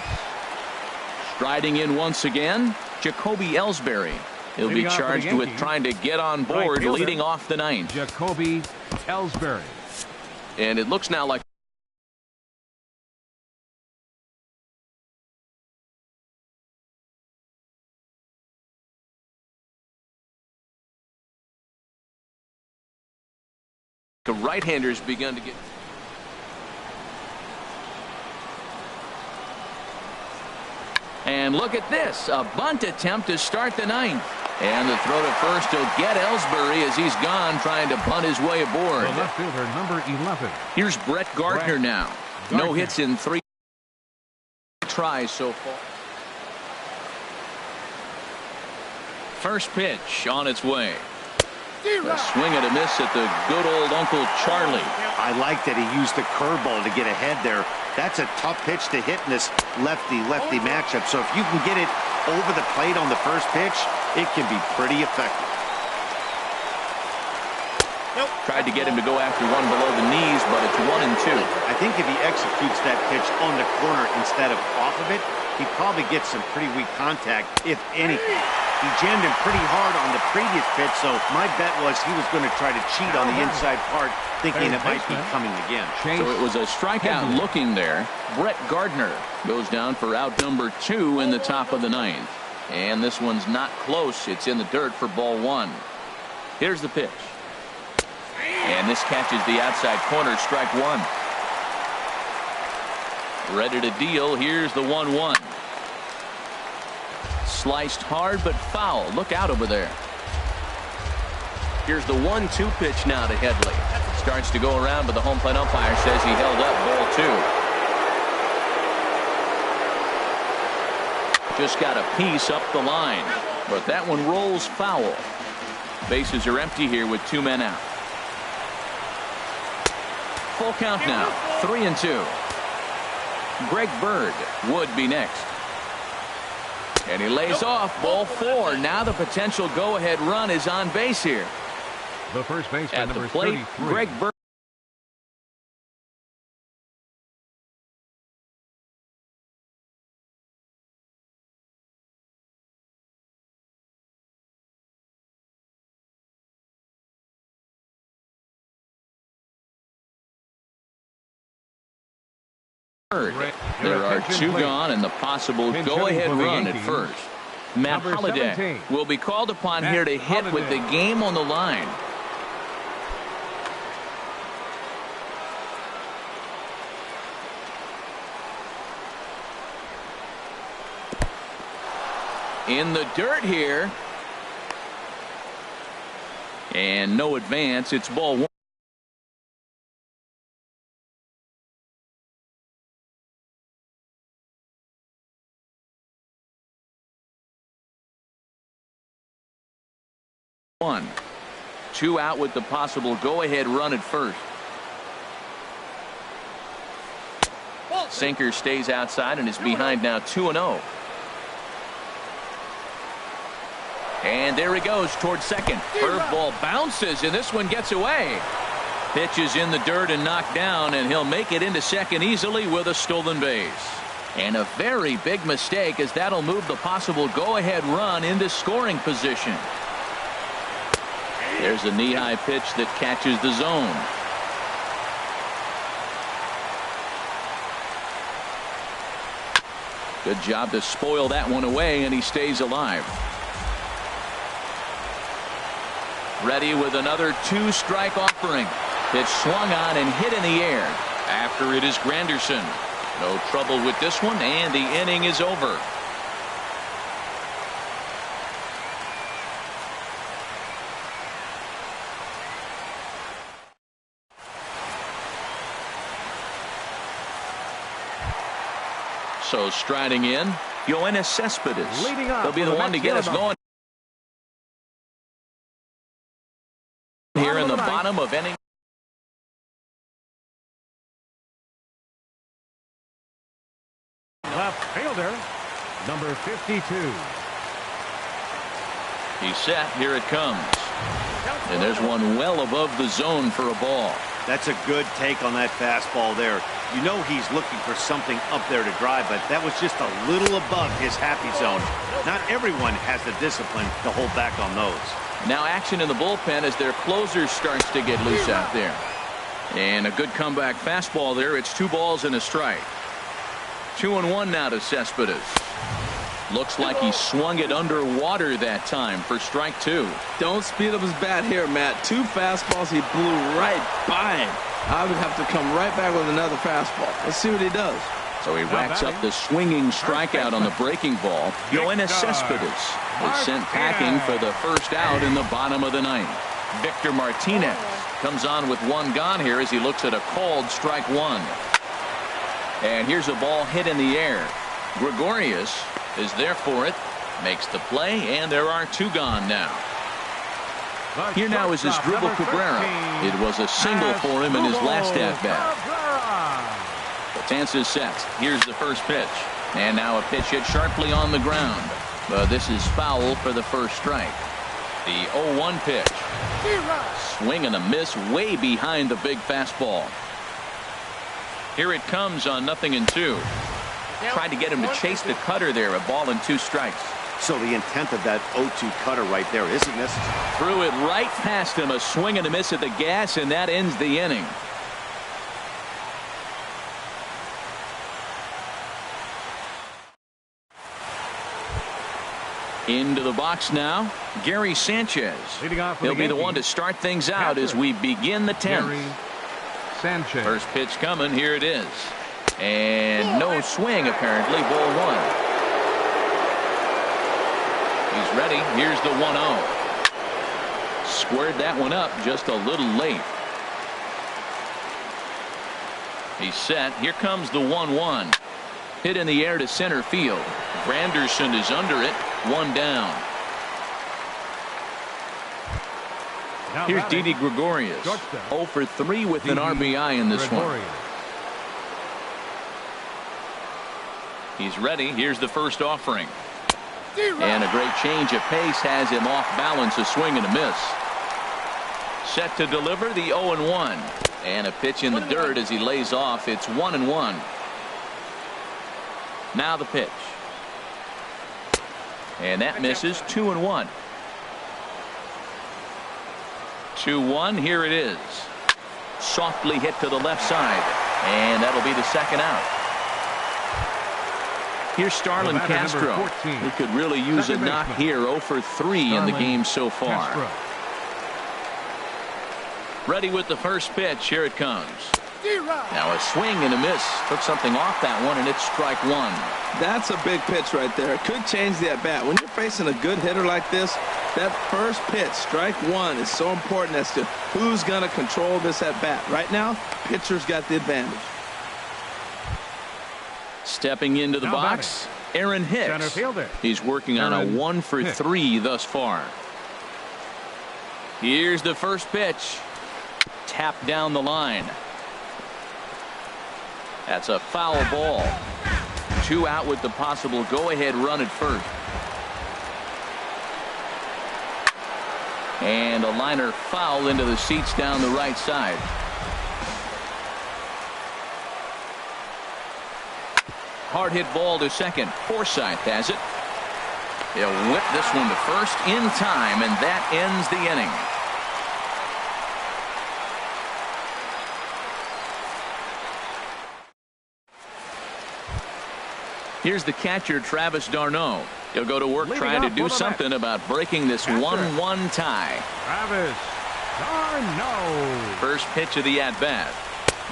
Striding in once again, Jacoby Ellsbury. He'll be charged with trying to get on board, leading off the 9th. Jacoby Ellsbury. And it looks now like the right-handers begun to get. And look at this, a bunt attempt to start the 9th. And the throw to first will get Ellsbury as he's gone trying to bunt his way aboard. The left fielder, number 11. Here's Brett Gardner now. No hits in 3 tries so far. First pitch on its way. A swing and a miss at the good old Uncle Charlie. I like that he used the curveball to get ahead there. That's a tough pitch to hit in this lefty-lefty matchup. So if you can get it over the plate on the first pitch, it can be pretty effective. Tried to get him to go after one below the knees, but it's 1-2. I think if he executes that pitch on the corner instead of off of it, he probably gets some pretty weak contact, if anything. He jammed him pretty hard on the previous pitch, so my bet was he was going to try to cheat on the inside part, thinking it might be coming again. So it was a strikeout looking there. Brett Gardner goes down for out number 2 in the top of the 9th. And this one's not close. It's in the dirt for ball 1. Here's the pitch. And this catches the outside corner, strike 1. Ready to deal. Here's the 1-1. Sliced hard but foul. Look out over there. Here's the 1-2 pitch now to Headley. Starts to go around, but the home plate umpire says he held up ball 2. Just got a piece up the line, but that one rolls foul. Bases are empty here with 2 men out. Full count now, 3-2. Greg Bird would be next. And he lays off ball 4. Now the potential go-ahead run is on base here. The first baseman, at the number plate, 33. Greg Bird. There are 2 gone and the possible go-ahead run at first. Matt Holliday will be called upon here to hit with the game on the line. In the dirt here. And no advance. It's ball 1. 1. 2 out with the possible go-ahead run at first. Sinker stays outside and is behind now 2-0. And there he goes towards second. Curveball bounces, and this one gets away. Pitch is in the dirt and knocked down, and he'll make it into second easily with a stolen base. And a very big mistake, as that'll move the possible go-ahead run into scoring position. There's a knee-high pitch that catches the zone. Good job to spoil that one away, and he stays alive. Ready with another 2-strike offering. Pitch swung on and hit in the air. After it is Granderson. No trouble with this one, and the inning is over. So striding in, Yoenis Cespedes. He'll be the one to get us going here in the bottom of inning. Left fielder, number 52. He's set. Here it comes. And there's one well above the zone for a ball. That's a good take on that fastball there. You know he's looking for something up there to drive, but that was just a little above his happy zone. Not everyone has the discipline to hold back on those. Now action in the bullpen as their closer starts to get loose out there. And a good comeback fastball there. It's 2 balls and a strike. 2-1 now to Cespedes. Looks like he swung it underwater that time for strike 2. Don't speed up his bat here, Matt. 2 fastballs, he blew right by him. I would have to come right back with another fastball. Let's see what he does. So he racks up the swinging strikeout on the breaking ball. Yoenis Cespedes is sent packing for the first out in the bottom of the 9th. Victor Martinez comes on with 1 gone here as he looks at a called strike 1. And here's a ball hit in the air. Gregorius is there for it, makes the play, and there are 2 gone now. Here now is Asdrubal Cabrera. It was a single for him in his last at-bat. Betances sets. Here's the first pitch. And now a pitch hit sharply on the ground. But this is foul for the first strike. The 0-1 pitch. Swing and a miss way behind the big fastball. Here it comes on 0-2. Tried to get him to chase the cutter there. A ball and 2 strikes. So the intent of that 0-2 cutter right there isn't necessary. Threw it right past him. A swing and a miss at the gas, and that ends the inning. Into the box now, Gary Sanchez. He'll be the one to start things out as we begin the 10th. Sanchez. First pitch coming. Here it is. And no swing, apparently. Ball 1. He's ready. Here's the 1-0. Squared that one up just a little late. He's set. Here comes the 1-1. Hit in the air to center field. Granderson is under it. 1 down. Here's Didi Gregorius. 0 for 3 with an RBI in this one. He's ready. Here's the first offering. And a great change of pace has him off balance. A swing and a miss. Set to deliver the 0-1. And a pitch in the dirt as he lays off. It's 1-1. Now the pitch. And that misses. 2-1. 2-1. Here it is. Softly hit to the left side. And that'll be the second out. Here's Starlin Castro. He could really use a knock here. 0 for 3 in the game so far. Ready with the first pitch. Here it comes. Now a swing and a miss. Took something off that one, and it's strike 1. That's a big pitch right there. It could change the at-bat. When you're facing a good hitter like this, that first pitch, strike 1, is so important as to who's going to control this at-bat. Right now, pitcher's got the advantage. Stepping into the box, Aaron Hicks. He's working on a 1 for 3 thus far. Here's the first pitch. Tapped down the line. That's a foul ball. 2 out with the possible go-ahead run at first. And a liner foul into the seats down the right side. Hard hit ball to second. Forsythe has it. He'll whip this one to first in time, and that ends the inning. Here's the catcher, Travis d'Arnaud. He'll go to work trying to do something about breaking this 1-1 tie. Travis d'Arnaud. First pitch of the at-bat.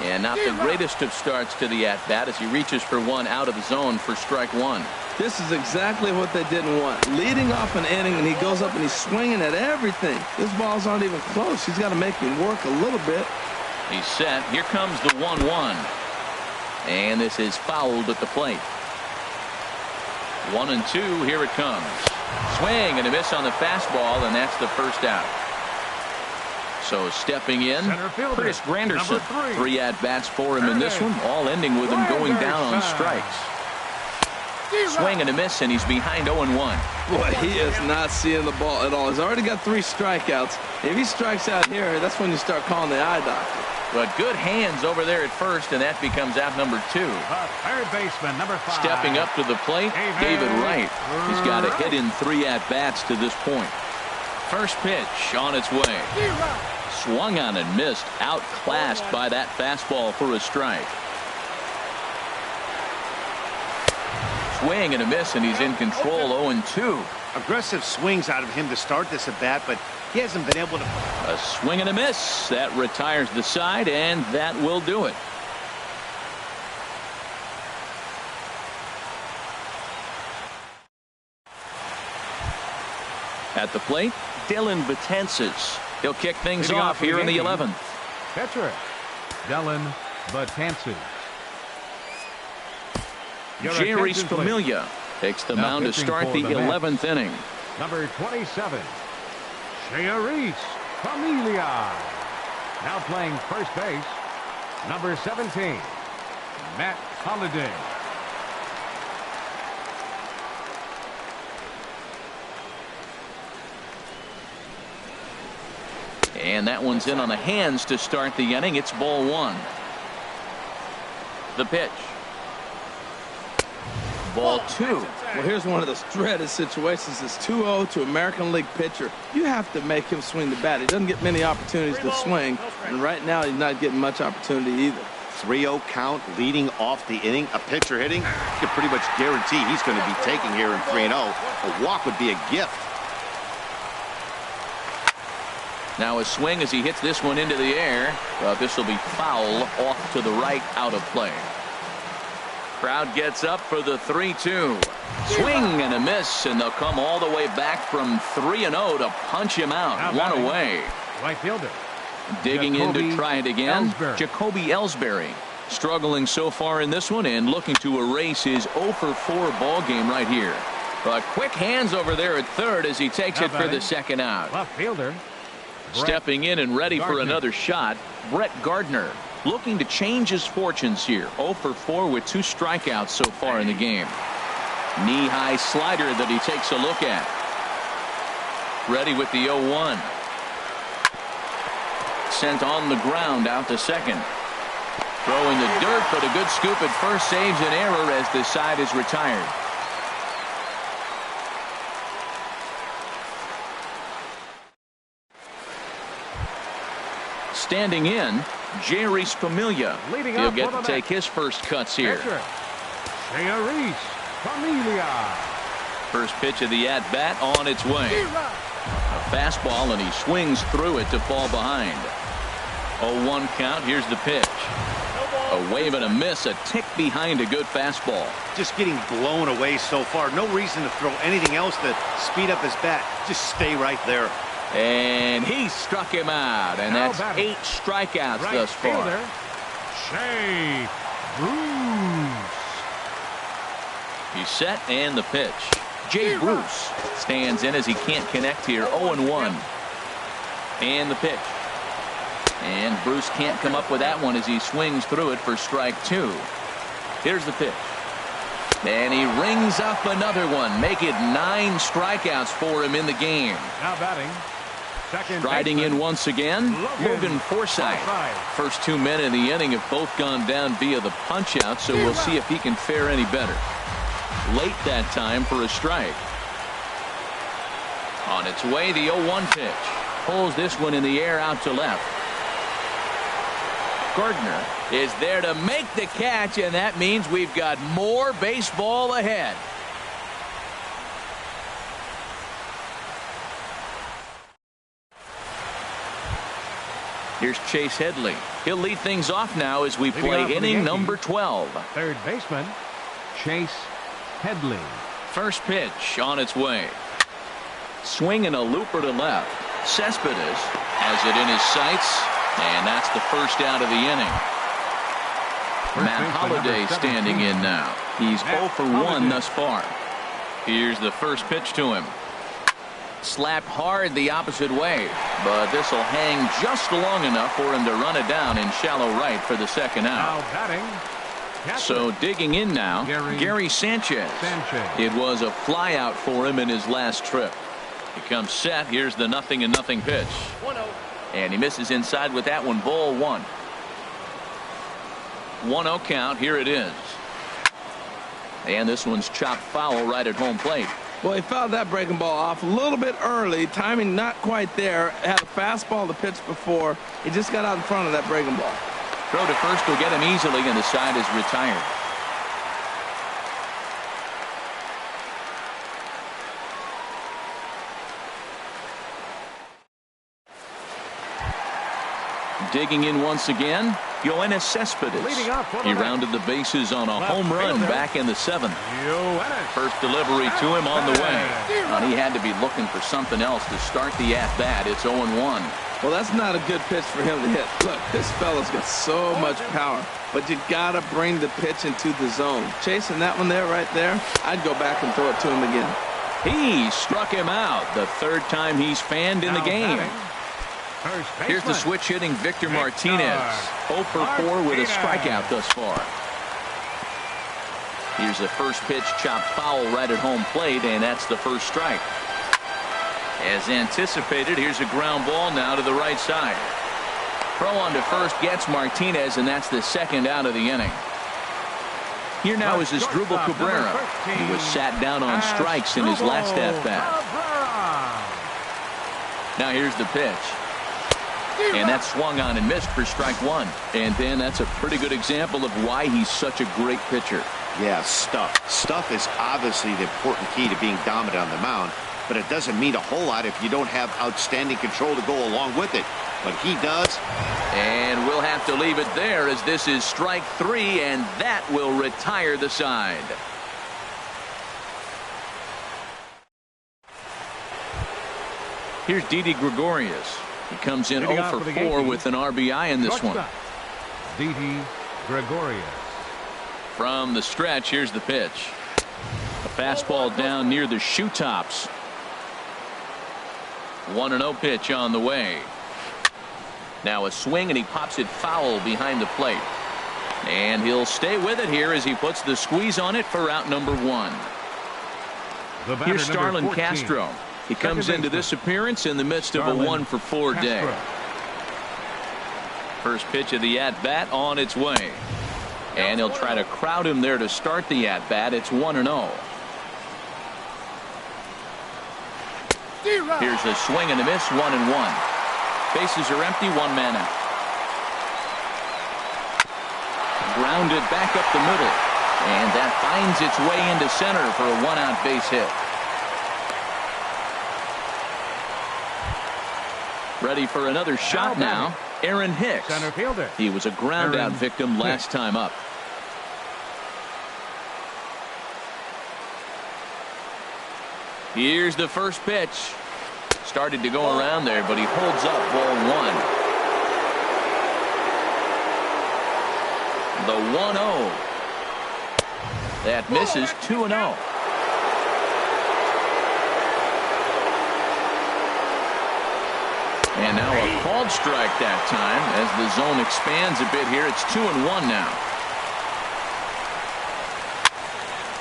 And not the greatest of starts to the at-bat as he reaches for one out of the zone for strike one. This is exactly what they didn't want. Leading off an inning, and he goes up and he's swinging at everything. His balls aren't even close. He's got to make him work a little bit. He's set. Here comes the 1-1. And this is fouled at the plate. 1-2. Here it comes. Swing and a miss on the fastball, and that's the first out. So stepping in, Curtis Granderson. 3 at-bats for him in this one, all ending with him going down on strikes. Swing and a miss, and he's behind 0-1. Boy, he is not seeing the ball at all. He's already got 3 strikeouts. If he strikes out here, that's when you start calling the eye doctor. But good hands over there at first, and that becomes out number 2. Third baseman, number 5. Stepping up to the plate, David Wright. He's got a hit in 3 at-bats to this point. First pitch on its way. Swung on and missed, outclassed by that fastball for a strike. Swing and a miss, and he's in control. 0-2. Aggressive swings out of him to start this at bat, but he hasn't been able to. A swing and a miss. That retires the side, and that will do it. At the plate, Dylan Betances. He'll kick things off here in the 11th. Catcher, Dylan Betances. Jerry Familia takes the mound to start the 11th inning. Number 27, Jerry Familia. Now playing first base, number 17, Matt Holliday. And that one's in on the hands to start the inning. It's ball 1. The pitch. Ball 2. Well, here's one of those dreaded situations. It's 2-0 to American League pitcher. You have to make him swing the bat. He doesn't get many opportunities to swing, and right now he's not getting much opportunity either. 3-0 count leading off the inning. A pitcher hitting, you can pretty much guarantee he's going to be taking here in 3-0. A walk would be a gift. Now a swing as he hits this one into the air. This will be foul off to the right, out of play. Crowd gets up for the 3-2. Swing and a miss, and they'll come all the way back from 3-0 to punch him out. One away. Right fielder. Digging in to try it again. Jacoby Ellsbury struggling so far in this one and looking to erase his 0-for-4 ball game right here. But quick hands over there at third as he takes it for the second out. Left fielder. Stepping in and ready for another shot, Brett Gardner looking to change his fortunes here. 0-for-4 with 2 strikeouts so far in the game. Knee-high slider that he takes a look at. Ready with the 0-1. Sent on the ground out to second. Throw in the dirt, but a good scoop at first saves an error as the side is retired. Standing in, Jerry Familia. He'll get to take his first cuts here. Jerry Familia. First pitch of the at-bat on its way. A fastball, and he swings through it to fall behind. 0-1 count. Here's the pitch. A wave and a miss, a tick behind a good fastball. Just getting blown away so far. No reason to throw anything else to speed up his bat. Just stay right there. And he struck him out, and that's 8 strikeouts thus far. Jay Bruce. He's set, and the pitch. Jay Bruce stands in as he can't connect here. 0-1. And the pitch. And Bruce can't come up with that one as he swings through it for strike 2. Here's the pitch. And he rings up another one. Make it 9 strikeouts for him in the game. Now batting. Striding in once again, Logan Forsythe. First 2 men in the inning have both gone down via the punch out, so we'll see if he can fare any better. Late that time for a strike. On its way, the 0-1 pitch. Pulls this one in the air out to left. Gardner is there to make the catch, and that means we've got more baseball ahead. Here's Chase Headley. He'll lead things off now as we play inning number 12. Third baseman, Chase Headley. First pitch on its way. Swinging a looper to left. Cespedes has it in his sights, and that's the first out of the inning. Matt Holliday standing in now. He's 0 for 1 thus far. Here's the first pitch to him. Slapped hard the opposite way, but this will hang just long enough for him to run it down in shallow right for the second out. Now batting. So digging in now, Gary Sanchez. It was a fly out for him in his last trip. He comes set. Here's the 0-0 pitch. 1-0. And he misses inside with that one. Ball 1. 1-0 count. Here it is. And this one's chopped foul right at home plate. Well, he fouled that breaking ball off a little bit early. Timing not quite there. Had a fastball to pitch before. He just got out in front of that breaking ball. Throw to first will get him easily, and the side is retired. Digging in once again, Yoenis Cespedes. He rounded the bases on a home run back in the 7th. First delivery to him on the way. And he had to be looking for something else to start the at-bat. It's 0-1. Well, that's not a good pitch for him to hit. Look, this fella's got so much power, but you got to bring the pitch into the zone. Chasing that one there, right there, I'd go back and throw it to him again. He struck him out the 3rd time he's fanned in the game. Here's the switch hitting Victor Martinez. 0 for 4 with a strikeout thus far. Here's the first pitch chopped foul right at home plate, and that's the first strike. As anticipated, here's a ground ball now to the right side. Throw on to first gets Martinez, and that's the 2nd out of the inning. Here now is Asdrubal Cabrera. He was sat down on strikes in his last at-bat. Now here's the pitch. And that's swung on and missed for strike 1. And then that's a pretty good example of why he's such a great pitcher. Yeah, stuff. Stuff is obviously the important key to being dominant on the mound, but it doesn't mean a whole lot if you don't have outstanding control to go along with it. But he does. And we'll have to leave it there as this is strike 3, and that will retire the side. Here's Didi Gregorius. He comes in 0 for 4 with an RBI in this one. Didi Gregorius. From the stretch, here's the pitch. A fastball down near the shoe tops. 1-0 pitch on the way. Now a swing, and he pops it foul behind the plate. And he'll stay with it here as he puts the squeeze on it for out number 1. Here's Starlin Castro. He comes into this appearance in the midst of a 1 for 4 day. First pitch of the at-bat on its way. And he'll try to crowd him there to start the at-bat. It's 1-0. Here's a swing and a miss, 1-1. Bases are empty, 1 man out. Grounded back up the middle. And that finds its way into center for a 1-out base hit. Ready for another shot now. Aaron Hicks. Center fielder. He was a ground out victim last time up. Here's the first pitch. Started to go around there, but he holds up ball 1. The 1-0. That misses. 2-0. And now a called strike that time as the zone expands a bit here. It's 2-1 now.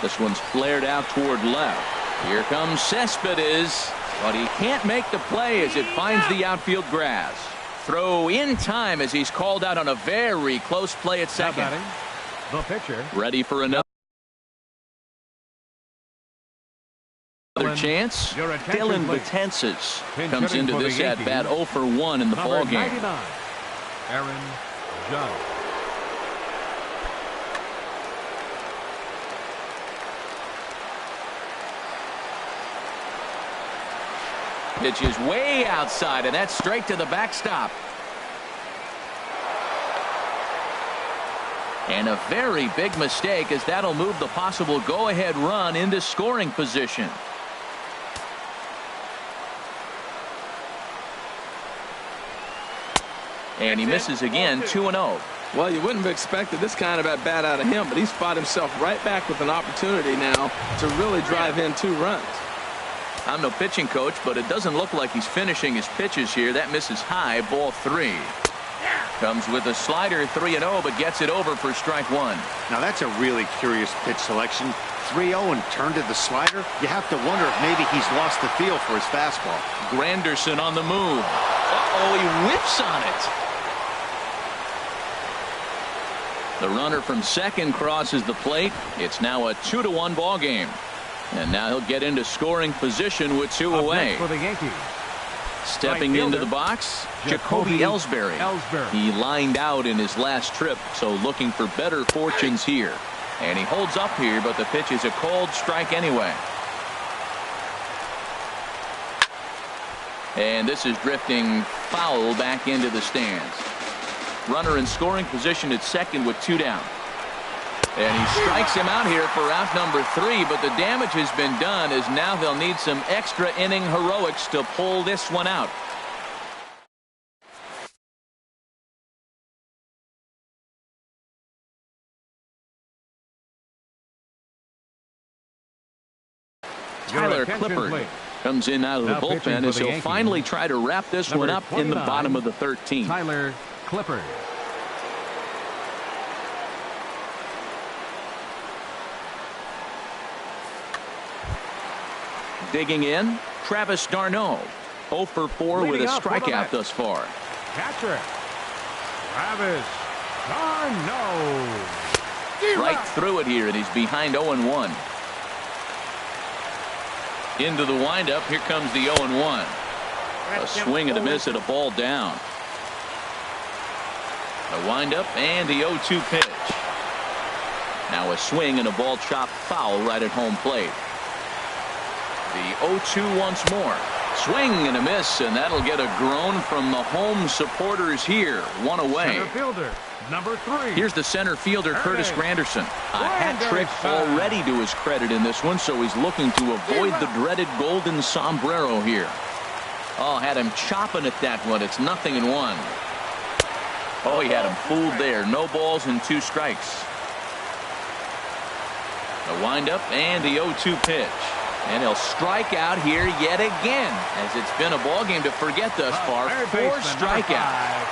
This one's flared out toward left. Here comes Cespedes, but he can't make the play as it finds the outfield grass. Throw in time as he's called out on a very close play at second. The pitcher. Ready for another chance. Dylan Betances comes into this at bat 0 for 1 in the ball game. Aaron Judge. Pitch is way outside, and that's straight to the backstop. And a very big mistake, as that'll move the possible go-ahead run into scoring position. And he misses again, 2-0. Well, you wouldn't have expected this kind of at bat out of him, but he's fought himself right back with an opportunity now to really drive in 2 runs. I'm no pitching coach, but it doesn't look like he's finishing his pitches here. That misses high, ball 3. Comes with a slider, 3-0, but gets it over for strike 1. Now that's a really curious pitch selection. 3-0 and turned to the slider. You have to wonder if maybe he's lost the feel for his fastball. Granderson on the move. Uh-oh, he whiffs on it. The runner from second crosses the plate. It's now a 2-1 ball game. And now he'll get into scoring position with 2 away. For the Yankees. Stepping into the box, Jacoby Ellsbury. He lined out in his last trip, so looking for better fortunes here. And he holds up here, but the pitch is a cold strike anyway. And this is drifting foul back into the stands. Runner in scoring position at second with 2 down. And he strikes him out here for out number 3, but the damage has been done, as now they'll need some extra inning heroics to pull this one out. Tyler Clippard comes in out of the bullpen as he'll finally try to wrap this one up in the bottom of the 13th. Tyler Clippard. Digging in, Travis d'Arnaud, 0 for 4 with a strikeout thus far. Catcher, Travis d'Arnaud. Right through it here, and he's behind 0-1. Into the windup, here comes the 0-1. A swing and a miss at a ball down. A windup and the 0-2 pitch. Now a swing and a ball chopped foul right at home plate. The 0-2 once more. Swing and a miss, and that'll get a groan from the home supporters here. 1 away. Center fielder, number 3. Here's the center fielder, Curtis Granderson. A hat trick already to his credit in this one, so he's looking to avoid the dreaded golden sombrero here. Oh, had him chopping at that one. It's 0-1. Oh, he had him fooled there. No balls and 2 strikes. The windup and the 0-2 pitch. And he'll strike out here yet again, as it's been a ball game to forget thus far. 4 strikeouts.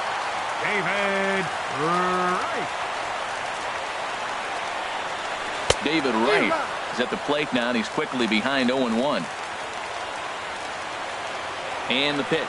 David Wright. David Wright is at the plate now, and he's quickly behind 0-1. And the pitch.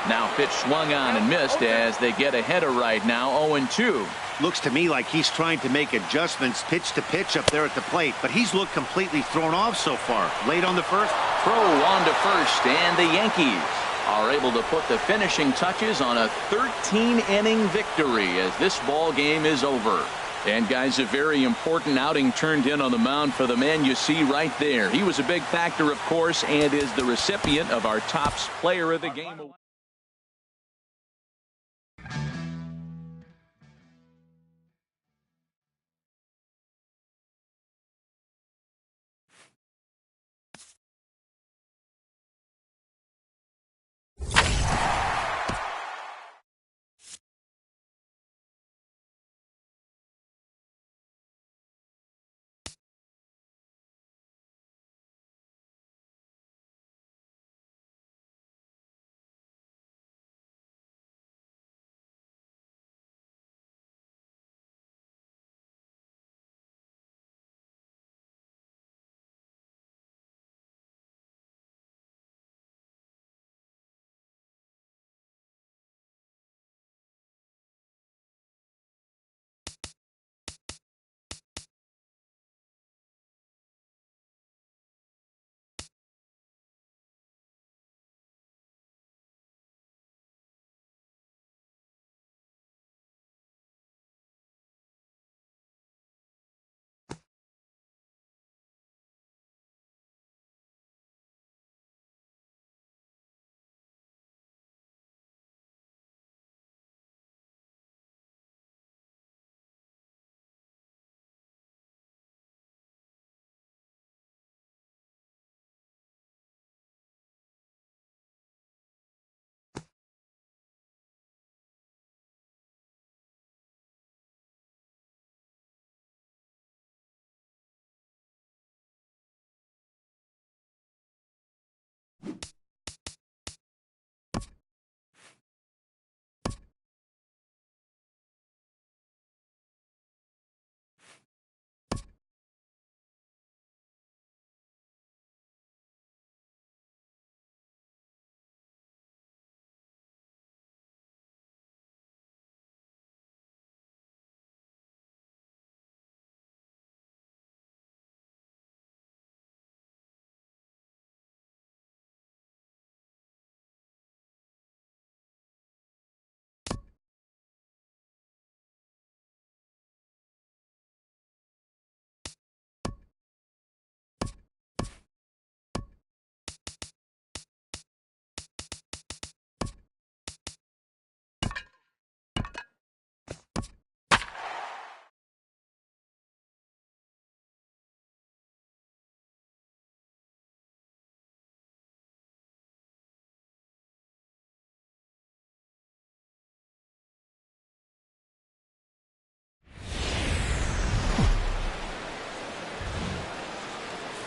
Now pitch swung on and missed as they get ahead of Wright now, 0-2. Looks to me like he's trying to make adjustments pitch to pitch up there at the plate, but he's looked completely thrown off so far. Late on the first. Throw on to first, and the Yankees are able to put the finishing touches on a 13-inning victory as this ball game is over. And guys, a very important outing turned in on the mound for the man you see right there. He was a big factor, of course, and is the recipient of our Topps Player of the Game award.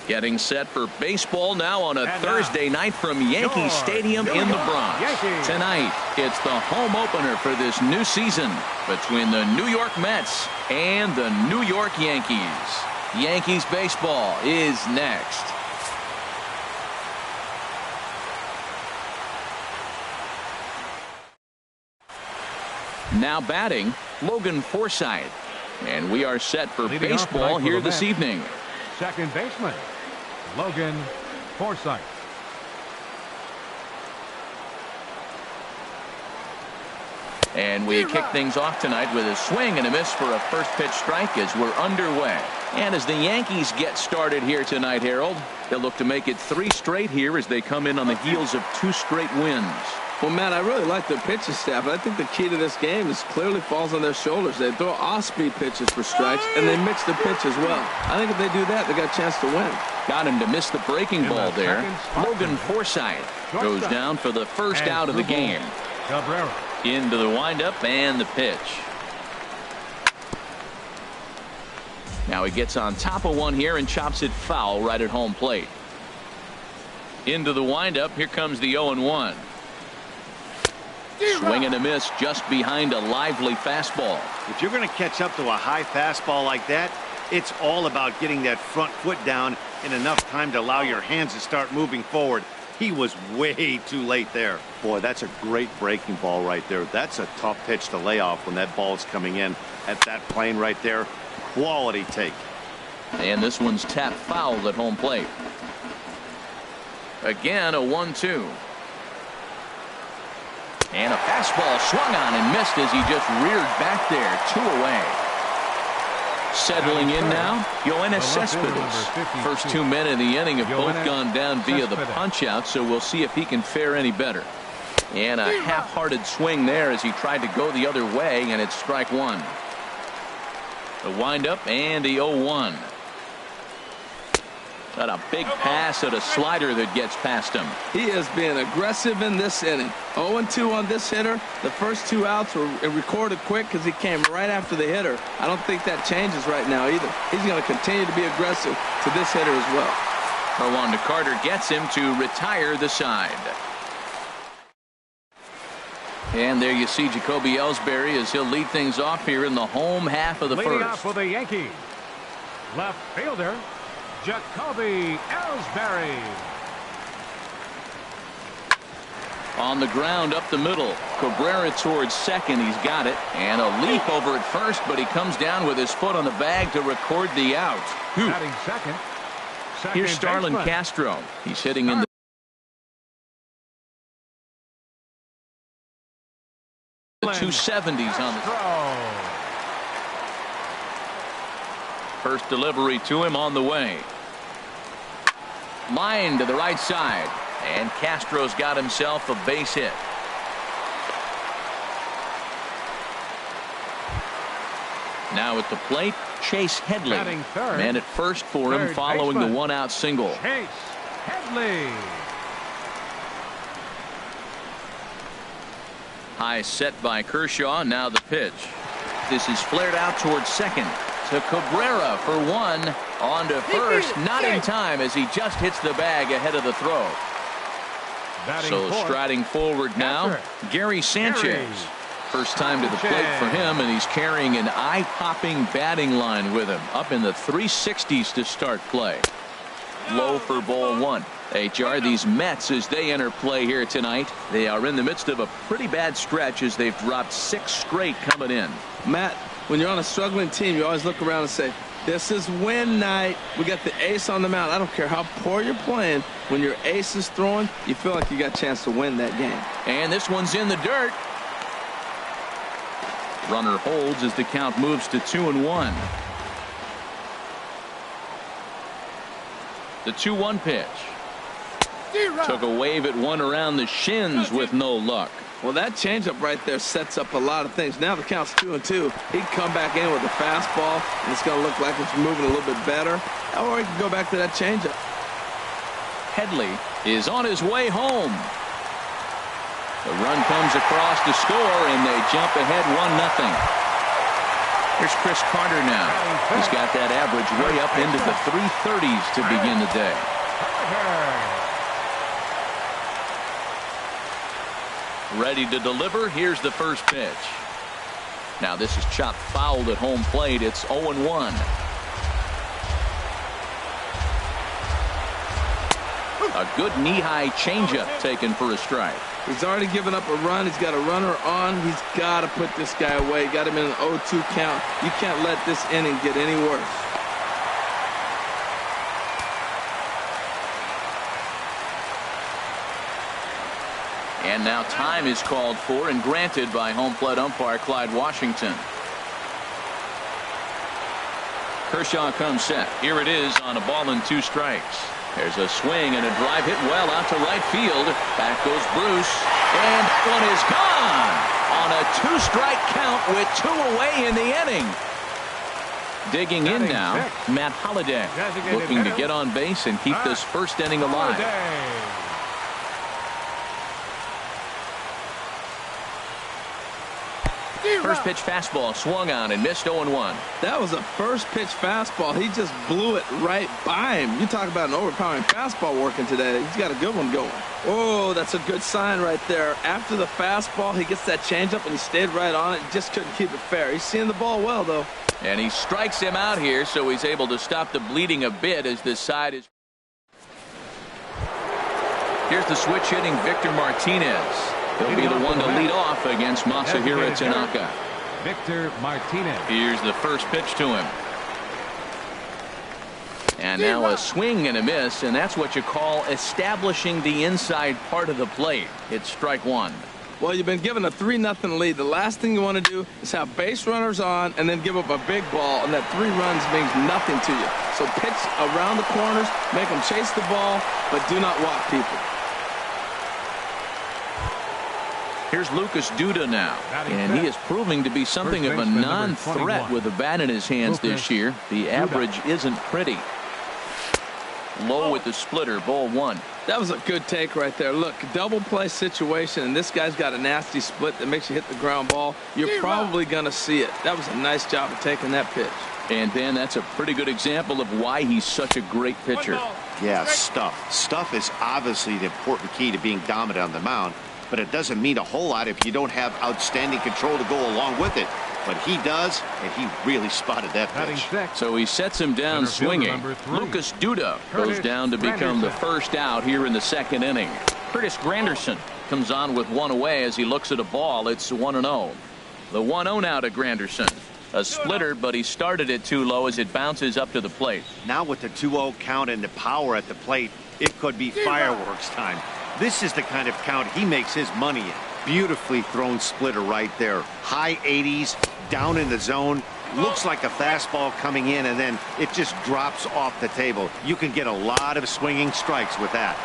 Getting set for baseball now on a Thursday night from Yankee Stadium in the Bronx. Tonight, it's the home opener for this new season between the New York Mets and the New York Yankees. Yankees baseball is next. Now batting, Logan Forsythe. And we are set for baseball here this evening. Second baseman, Logan Forsythe. And we kick things off tonight with a swing and a miss for a first pitch strike as we're underway. And as the Yankees get started here tonight, Harold, they'll look to make it 3 straight here as they come in on the heels of 2 straight wins. Well, Matt, I really like their pitching staff. I think the key to this game is clearly falls on their shoulders. They throw off-speed pitches for strikes, and they mix the pitch as well. I think if they do that, they got a chance to win. Got him to miss the breaking ball there. Logan Forsythe goes down for the first out of the game. Into the windup and the pitch. Now he gets on top of one here and chops it foul right at home plate. Into the windup. Here comes the 0-1. Swing and a miss just behind a lively fastball. If you're going to catch up to a high fastball like that, it's all about getting that front foot down in enough time to allow your hands to start moving forward. He was way too late there. Boy, that's a great breaking ball right there. That's a tough pitch to lay off when that ball's coming in at that plane right there. Quality take. And this one's tapped foul at home plate. Again, a 1-2. And a fastball swung on and missed as he just reared back there. 2 away. Settling in now, Yoenis Cespedes. First 2 men in the inning have both gone down via the punch-out, so we'll see if he can fare any better. And a half-hearted swing there as he tried to go the other way, and it's strike 1. The windup and the 0-1. Got a big pass at a slider that gets past him. He is being aggressive in this inning. 0-2 on this hitter. The first 2 outs were recorded quick because he came right after the hitter. I don't think that changes right now either. He's going to continue to be aggressive to this hitter as well. Rwanda Carter gets him to retire the side. And there you see Jacoby Ellsbury as he'll lead things off here in the home half of the Leading first. off for the Yankees, left fielder Jacoby Ellsbury. On the ground up the middle. Cabrera towards second. He's got it. And a leap over at first, but he comes down with his foot on the bag to record the out. Batting second. Here's Starlin Castro. He's hitting in the 270s on the first delivery to him on the way. Line to the right side, and Castro's got himself a base hit. Now at the plate, Chase Headley. Man at first for him following the 1-out single. Chase Headley. High set by Kershaw. Now the pitch. This is flared out towards second to Cabrera for 1. On to first. Not in time as he just hits the bag ahead of the throw. So striding forward now, Gary Sanchez. First time to the plate for him, and he's carrying an eye-popping batting line with him. Up in the 360s to start play. Low for ball 1. HR, these Mets, as they enter play here tonight, they are in the midst of a pretty bad stretch as they've dropped 6 straight coming in. Matt, when you're on a struggling team, you always look around and say, this is win night. We got the ace on the mound. I don't care how poor you're playing. When your ace is throwing, you feel like you got a chance to win that game. And this one's in the dirt. Runner holds as the count moves to 2-1. The 2-1 pitch. Took a wave at one around the shins with no luck. Well, that changeup right there sets up a lot of things. Now the count's 2-2. He can come back in with a fastball, and it's going to look like it's moving a little bit better. Or he can go back to that changeup. Headley is on his way home. The run comes across to score, and they jump ahead 1-0. Here's Chris Carter now. He's got that average way up into the 330s to begin the day. Ready to deliver. Here's the first pitch. Now this is chopped fouled at home plate. It's 0-1. A good knee-high changeup taken for a strike. He's already given up a run. He's got a runner on. He's got to put this guy away. Got him in an 0-2 count. You can't let this inning get any worse. And now time is called for and granted by home plate umpire Clyde Washington. Kershaw comes set. Here it is on a ball and 2 strikes. There's a swing and a drive hit well out to right field. Back goes Bruce. And that one is gone on a 2-strike count with 2 away in the inning. Digging in now, Matt Holliday, looking to get on base and keep this first inning alive. First pitch fastball swung on and missed 0-1. That was a first pitch fastball. He just blew it right by him. You talk about an overpowering fastball working today. He's got a good one going. Oh, that's a good sign right there. After the fastball, he gets that changeup and he stayed right on it. Just couldn't keep it fair. He's seeing the ball well, though. And he strikes him out here, so he's able to stop the bleeding a bit as this side is. Here's the switch hitting Victor Martinez. He'll be the one to lead off against Masahiro Tanaka. Victor Martinez. Here's the first pitch to him. And now a swing and a miss, and that's what you call establishing the inside part of the plate. It's strike 1. Well, you've been given a 3-0 lead. The last thing you want to do is have base runners on and then give up a big ball, and that 3 runs means nothing to you. So pitch around the corners, make them chase the ball, but do not walk people. Here's Lucas Duda now, and he is proving to be something of a non-threat with the bat in his hands this year. The average isn't pretty. Low with the splitter, ball 1. That was a good take right there. Look, double play situation, and this guy's got a nasty split that makes you hit the ground ball. You're probably going to see it. That was a nice job of taking that pitch. And Ben, that's a pretty good example of why he's such a great pitcher. Yeah, stuff. Stuff is obviously the important key to being dominant on the mound. But it doesn't mean a whole lot if you don't have outstanding control to go along with it. But he does, and he really spotted that pitch. So he sets him down swinging. Lucas Duda goes down to become the first out here in the second inning. Curtis Granderson comes on with 1 away as he looks at a ball. It's 1-0. The 1-0 now to Granderson. A splitter, but he started it too low as it bounces up to the plate. Now with the 2-0 count and the power at the plate, it could be fireworks time. This is the kind of count he makes his money in. Beautifully thrown splitter right there. High 80s, down in the zone. Looks like a fastball coming in, and then it just drops off the table. You can get a lot of swinging strikes with that.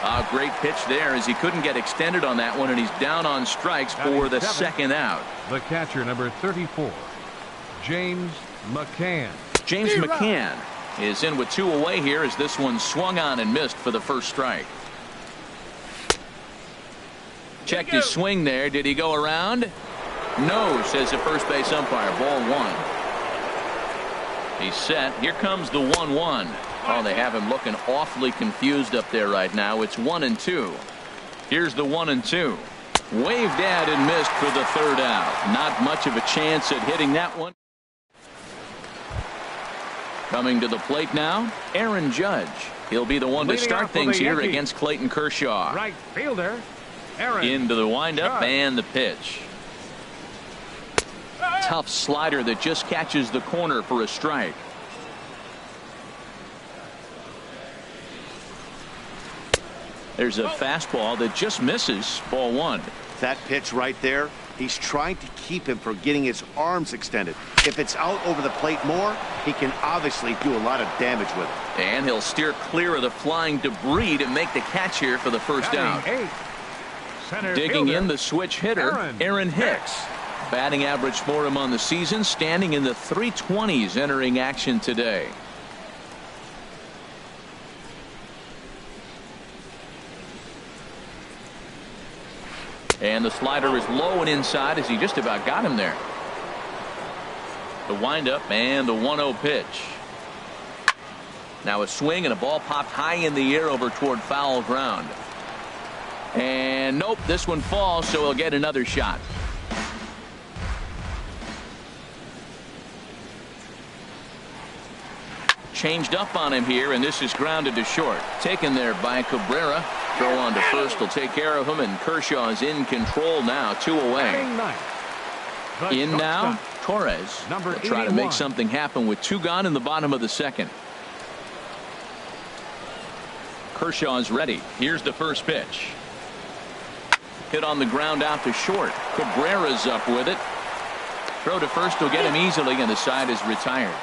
A great pitch there as he couldn't get extended on that one, and he's down on strikes for the second out. The catcher, number 34, James McCann. James McCann is in with 2 away here as this one swung on and missed for the first strike. Checked his swing there. Did he go around? No, says the first base umpire. Ball 1. He's set. Here comes the 1-1. Oh, they have him looking awfully confused up there right now. It's 1-2. Here's the 1-2. Waved at and missed for the third out. Not much of a chance at hitting that one. Coming to the plate now, Aaron Judge. He'll be the one to start things here against Clayton Kershaw. Right fielder. Aaron. Into the windup and the pitch. Tough slider that just catches the corner for a strike. There's a fastball that just misses. Ball 1. That pitch right there, he's trying to keep him from getting his arms extended. If it's out over the plate more, he can obviously do a lot of damage with it. And he'll steer clear of the flying debris to make the catch here for the first out. Digging in the switch hitter, Aaron Hicks. Batting average for him on the season, standing in the 320s entering action today. And the slider is low and inside as he just about got him there. The windup and the 1-0 pitch. Now a swing and a ball popped high in the air over toward foul ground. And nope, this one falls, so he'll get another shot. Changed up on him here, and this is grounded to short. Taken there by Cabrera. Throw on to first will take care of him, and Kershaw is in control now, 2 away. In now, Torres will try to make something happen with 2 gone in the bottom of the second. Kershaw's ready. Here's the first pitch. Hit on the ground out to short. Cabrera's up with it. Throw to first will get him easily, and the side is retired.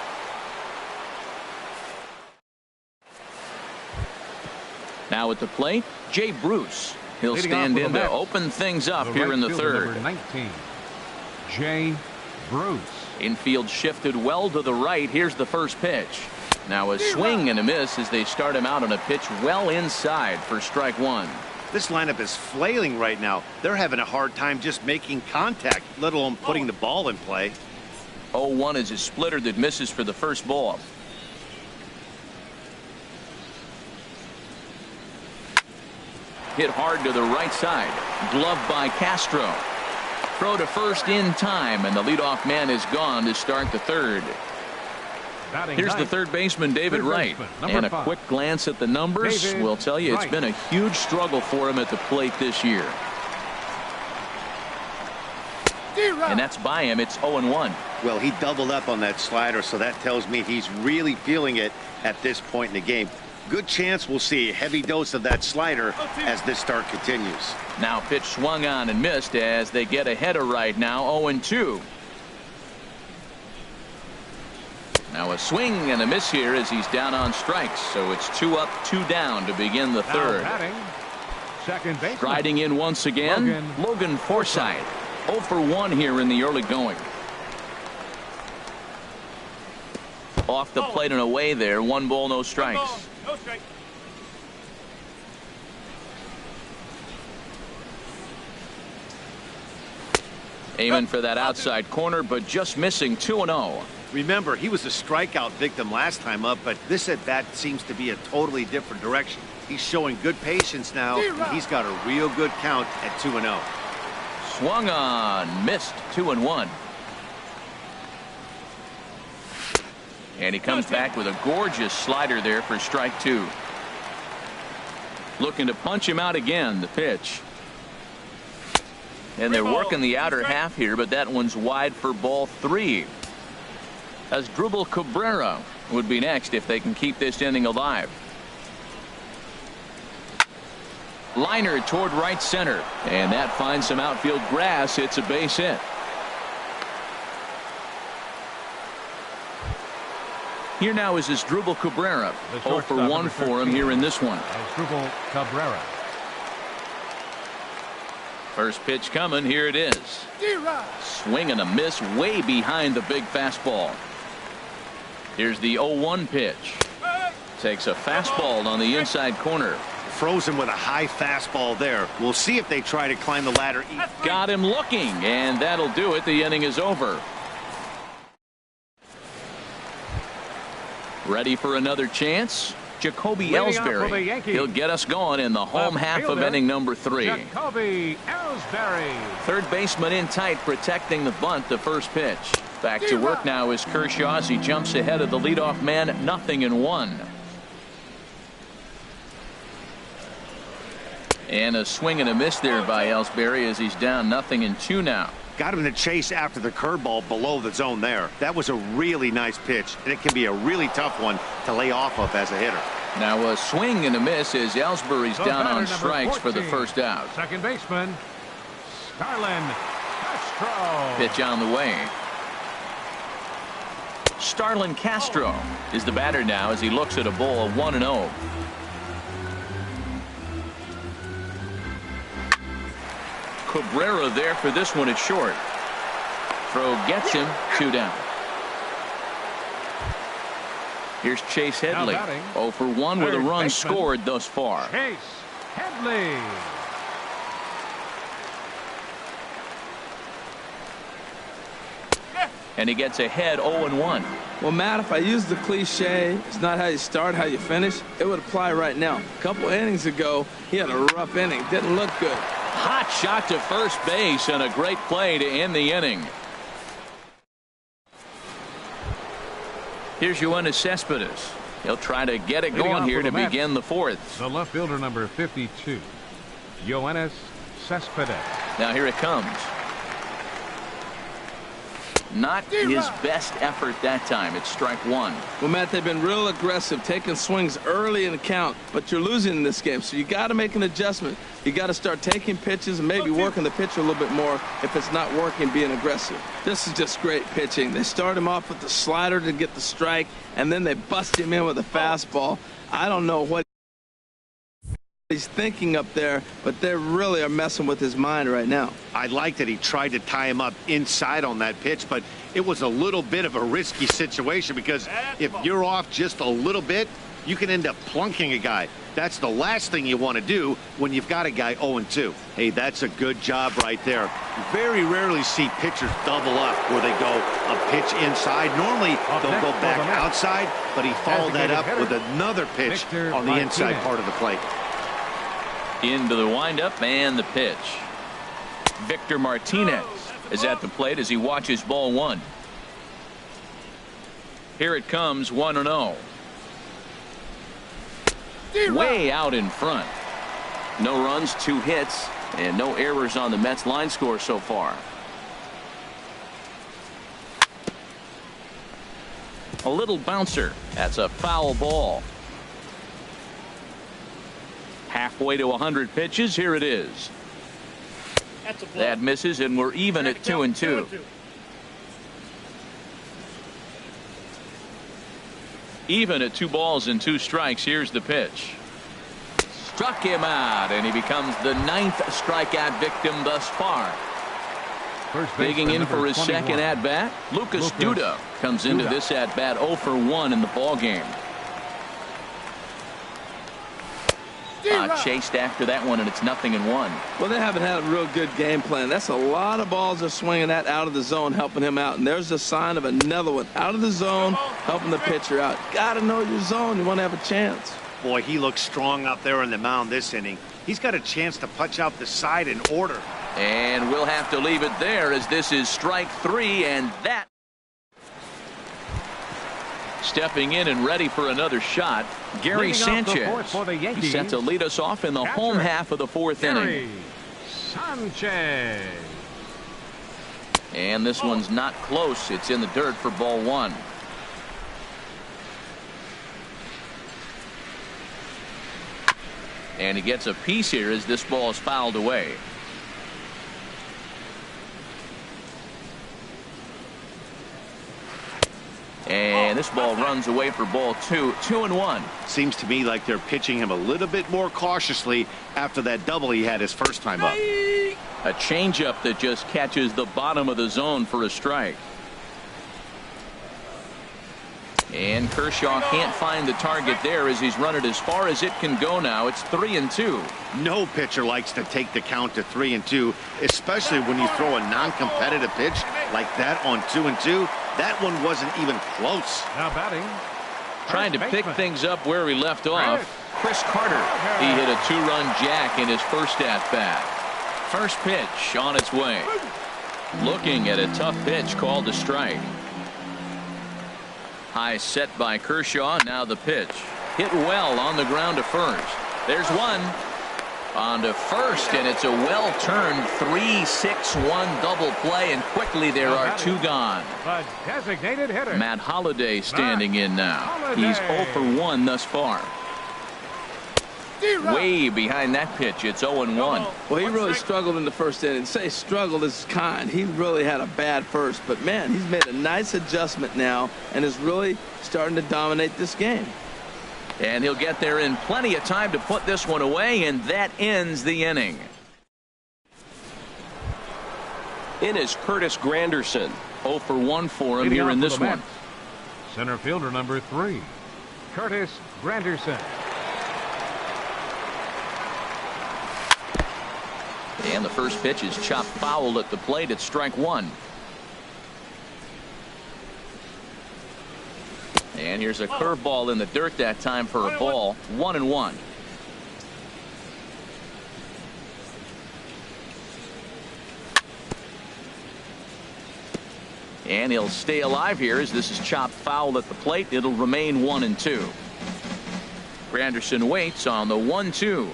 Now at the plate, Jay Bruce. He'll stand in to open things up here in the third. Number 19, Jay Bruce. Infield shifted well to the right. Here's the first pitch. Now a swing and a miss as they start him out on a pitch well inside for strike 1. This lineup is flailing right now. They're having a hard time just making contact, let alone putting the ball in play. 0-1 is a splitter that misses for the first ball. Hit hard to the right side. Gloved by Castro. Throw to first in time, and the leadoff man is gone to start the third. Here's the third baseman, David Wright. And a quick glance at the numbers will tell you it's been a huge struggle for him at the plate this year. And that's by him. It's 0-1. Well, he doubled up on that slider, so that tells me he's really feeling it at this point in the game. Good chance we'll see a heavy dose of that slider as this start continues. Now pitch swung on and missed as they get ahead of Wright now 0-2. Now a swing and a miss here as he's down on strikes. So it's 2 up, 2 down to begin the third. Second base. Riding in once again, Logan Forsythe. 0 for 1 here in the early going. Off the plate and away there. 1 ball, no strikes. No strike. Aiming for that outside corner, but just missing. 2-0. Remember, he was a strikeout victim last time up, but this at bat seems to be a totally different direction. He's showing good patience now, and he's got a real good count at 2-0. Swung on, missed. 2-1. And he comes back with a gorgeous slider there for strike 2. Looking to punch him out again. The pitch. And they're working the outer half here, but that one's wide for ball 3. As Drupal Cabrera would be next if they can keep this inning alive. Liner toward right center, and that finds some outfield grass. It's a base hit. Here now is Drupal Cabrera. 0 for 1 for him here in this one. Drupal Cabrera. First pitch coming. Here it is. Swing and a miss way behind the big fastball. Here's the 0-1 pitch. Takes a fastball on the inside corner. Frozen with a high fastball there. We'll see if they try to climb the ladder. Got him looking, and that'll do it. The inning is over. Ready for another chance? Jacoby Ellsbury. He'll get us going in the home half of inning number 3. Jacoby Ellsbury. Third baseman in tight, protecting the bunt. The first pitch. Back to work now is Kershaw as he jumps ahead of the leadoff man. 0-1. And a swing and a miss there by Ellsbury as he's down 0-2 now. Got him to chase after the curveball below the zone there. That was a really nice pitch, and it can be a really tough one to lay off of as a hitter. Now a swing and a miss as Ellsbury's down on strikes 14, for the first out. Second baseman, Starlin Castro. Pitch on the way. Starlin Castro is the batter now as he looks at a ball 1-0. Cabrera there for this one at short. Throw gets him. 2 down. Here's Chase Headley. 0 for 1 with a run scored thus far. Chase Headley. And he gets ahead 0-1. Well, Matt, if I use the cliche, it's not how you start, how you finish, it would apply right now. A couple innings ago, he had a rough inning. Didn't look good. Hot shot to first base and a great play to end the inning. Here's Yoenis Cespedes. He'll try to get it going here to begin the fourth. The left fielder, number 52, Yoenis Cespedes. Now here it comes. Not his best effort that time. It's strike one. Well, Matt, they've been real aggressive, taking swings early in the count, but you're losing in this game, so you got to make an adjustment. You got to start taking pitches and maybe working the pitcher a little bit more if it's not working, being aggressive. This is just great pitching. They start him off with the slider to get the strike, and then they bust him in with a fastball. I don't know what he's thinking up there, but they really are messing with his mind right now. I like that he tried to tie him up inside on that pitch, but it was a little bit of a risky situation because if you're off just a little bit, you can end up plunking a guy. That's the last thing you want to do when you've got a guy 0-2. Hey, that's a good job right there. Very rarely see pitchers double up where they go a pitch inside. Normally, they'll go back outside, but he followed that up with another pitch on the inside part of the plate. Into the windup and the pitch. Victor Martinez is at the plate as he watches ball one. Here it comes, 1-0. Way out in front. No runs, 2 hits, and no errors on the Mets line score so far. A little bouncer. That's a foul ball. Halfway to 100 pitches. Here it is. That misses, and we're even at 2-2. Even at 2 balls and 2 strikes. Here's the pitch. Struck him out, and he becomes the 9th strikeout victim thus far. Digging in for his 21. second at bat, Lucas Duda comes into this at bat 0 for 1 in the ball game. Chased after that one, and it's 0-1. Well, they haven't had a real good game plan. That's a lot of balls they're swinging at out of the zone, helping him out. And there's a sign of another one out of the zone, helping the pitcher out. Got to know your zone. You want to have a chance. Boy, he looks strong out there on the mound this inning. He's got a chance to punch out the side in order. And we'll have to leave it there as this is strike 3, and that. Stepping in and ready for another shot, Gary Sanchez. He's set to lead us off in the home half of the 4th inning. Sanchez. And this one's not close. It's in the dirt for ball 1. And he gets a piece here as this ball is fouled away. And this ball runs away for ball 2. 2-1. Seems to me like they're pitching him a little bit more cautiously after that double he had his first time up. A changeup that just catches the bottom of the zone for a strike. And Kershaw can't find the target there as he's run it as far as it can go now. It's 3-2. No pitcher likes to take the count to 3-2, especially when you throw a non-competitive pitch like that on 2-2. That one wasn't even close. Now batting. Trying to pick things up where he left off. Chris Carter. He hit a 2-run jack in his first at-bat. First pitch on its way. Looking at a tough pitch called a strike. High set by Kershaw. Now the pitch. Hit well on the ground to first. There's one. On to first, and it's a well-turned 3-6-1 double play, and quickly there are 2 gone. The designated hitter. Matt Holliday standing in now. He's 0 for 1 thus far. Way behind that pitch. It's 0-1. Well, he really struggled in the first inning. Say struggled is kind. He really had a bad first, but man, he's made a nice adjustment now and is really starting to dominate this game. And he'll get there in plenty of time to put this one away, and that ends the inning. In is Curtis Granderson. 0 for 1 for him here in this one. Center fielder number 3, Curtis Granderson. And the first pitch is chopped foul at the plate. It's strike 1. And here's a curveball in the dirt that time for a ball. 1-1. And he'll stay alive here as this is chopped foul at the plate. It'll remain 1-2. Granderson waits on the 1-2.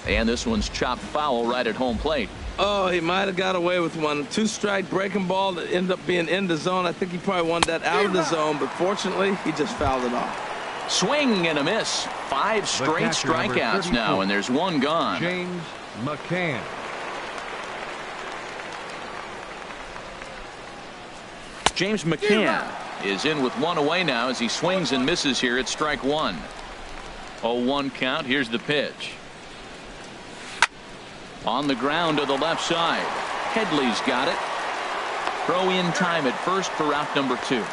And this one's chopped foul right at home plate. Oh, he might have got away with one. 2-strike breaking ball that ended up being in the zone. I think he probably wanted that out of the zone, but fortunately, he just fouled it off. Swing and a miss. 5 straight strikeouts now, and there's one gone. James McCann. James McCann is in with one away now as he swings and misses here at strike one. 0-1 count. Here's the pitch. On the ground to the left side. Headley's got it. Throw in time at first for out number 2.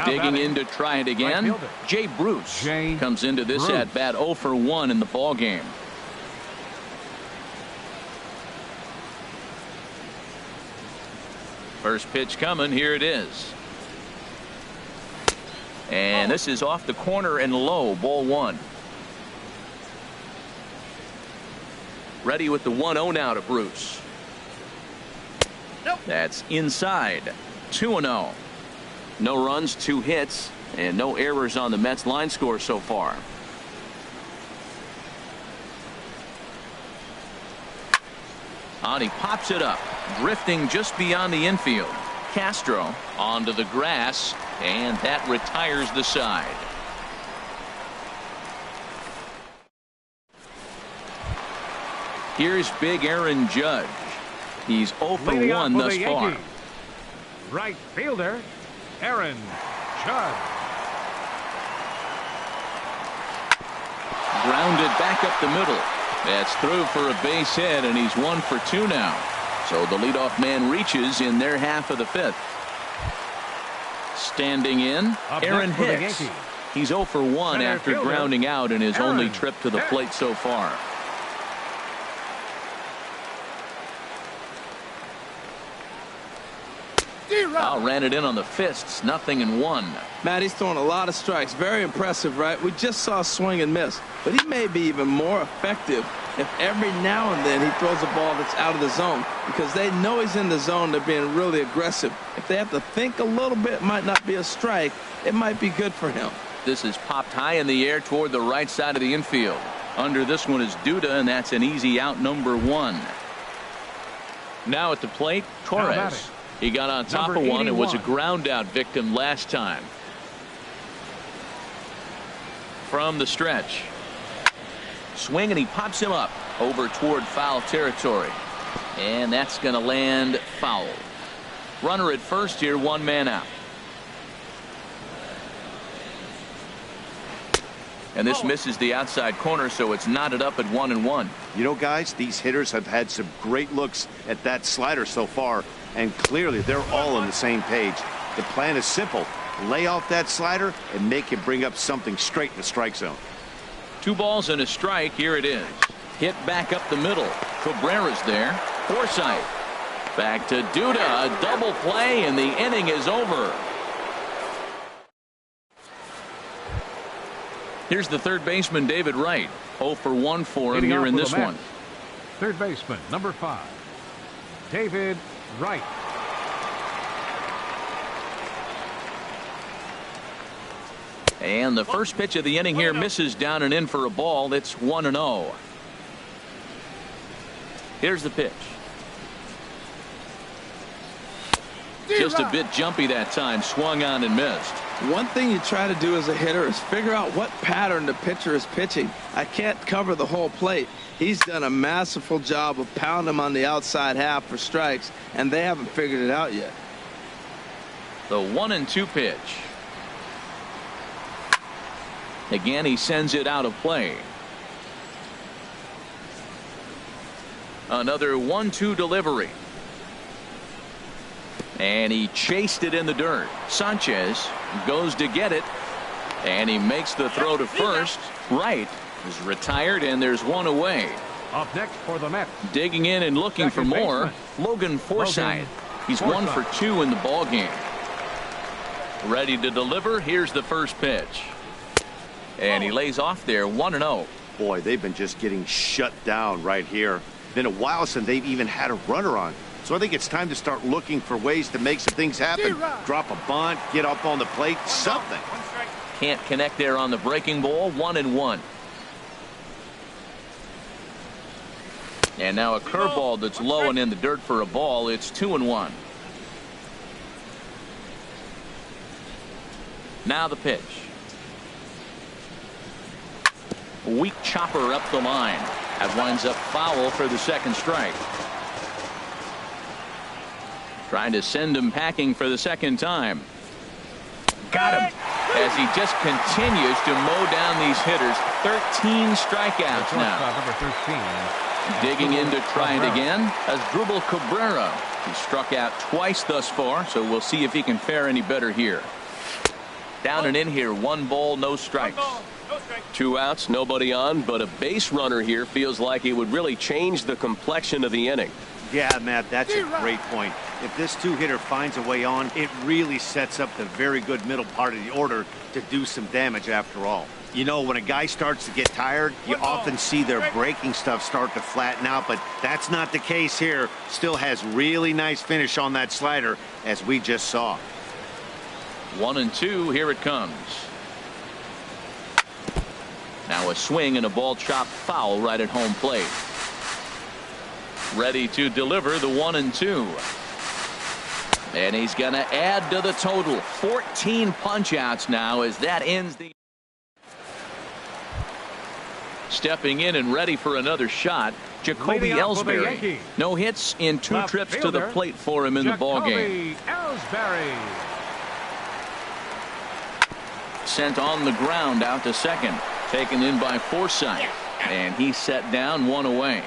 Digging in to try it again. Jay Bruce comes into this at bat 0 for 1 in the ball game. First pitch coming. Here it is. And this is off the corner and low. Ball 1. Ready with the 1-0 now to Bruce. That's inside. 2-0. No runs, 2 hits, and no errors on the Mets line score so far. On he pops it up, drifting just beyond the infield. Castro onto the grass, and that retires the side. Here's big Aaron Judge. He's 0 for 1 thus far. Right fielder, Aaron Judge. Grounded back up the middle. That's through for a base hit, and he's 1 for 2 now. So the leadoff man reaches in their half of the 5th. Standing in, Aaron Hicks. He's 0 for 1 after grounding out in his only trip to the plate so far. Ran it in on the fists. 0-1. Matt, he's throwing a lot of strikes. Very impressive, right? We just saw swing and miss, but he may be even more effective if every now and then he throws a ball that's out of the zone, because they know he's in the zone. They're being really aggressive. If they have to think a little bit, it might not be a strike. It might be good for him. This is popped high in the air toward the right side of the infield. Under this one is Duda, and that's an easy out, number 1. Now at the plate, Torres. He got on top of one and was a ground out victim last time. From the stretch. Swing, and he pops him up over toward foul territory. And that's going to land foul. Runner at first here, 1 man out. And this misses the outside corner, so it's knotted up at 1-1. You know, guys, these hitters have had some great looks at that slider so far, and clearly they're all on the same page. The plan is simple. Lay off that slider and make him bring up something straight in the strike zone. 2 balls and a strike. Here it is. Hit back up the middle. Cabrera's there. Forsythe. Back to Duda. A double play, and the inning is over. Here's the third baseman, David Wright. 0 for 1 for him here in this one. Third baseman, number 5, David Wright. And the first pitch of the inning here misses down and in for a ball. It's 1-0. Here's the pitch. Just a bit jumpy that time. Swung on and missed. One thing you try to do as a hitter is figure out what pattern the pitcher is pitching. I can't cover the whole plate. He's done a masterful job of pounding him on the outside half for strikes, and they haven't figured it out yet. The 1-2 pitch. Again, he sends it out of play. Another 1-2 delivery. And he chased it in the dirt. Sanchez goes to get it, and he makes the throw to first. Wright is retired, and there's 1 away. Up next for the Mets. Digging in and looking for more, Logan Forsythe. He's 1 for 2 in the ball game. Ready to deliver. Here's the first pitch. And he lays off there, 1-0. Boy, they've been just getting shut down right here. Been a while since they've even had a runner on. So I think it's time to start looking for ways to make some things happen. Drop a bunt, get up on the plate, something. Can't connect there on the breaking ball, 1-1. And now a curveball that's low and in the dirt for a ball. It's 2-1. Now the pitch. Weak chopper up the line. That winds up foul for the second strike. Trying to send him packing for the second time. Got him. As he just continues to mow down these hitters. 13 strikeouts now. Number 13. Digging in to try it again as Drupal Cabrera. He struck out twice thus far, so we'll see if he can fare any better here. Down and in here, 1 ball, no strikes. 2 outs, nobody on, but a base runner here feels like it would really change the complexion of the inning. Yeah, Matt, that's a great point. If this 2-hitter finds a way on, it really sets up the very good middle part of the order to do some damage after all. You know, when a guy starts to get tired, you often see their breaking stuff start to flatten out, but that's not the case here. Still has really nice finish on that slider, as we just saw. 1-2, here it comes. Now a swing and a ball chopped foul right at home plate. Ready to deliver the 1-2. And he's going to add to the total. 14 punch-outs now as that ends the. Stepping in and ready for another shot, Jacoby Ellsbury. No hits in 2 trips to the plate for him in the ballgame. Sent on the ground out to second. Taken in by Forsythe. And he's set down 1 away.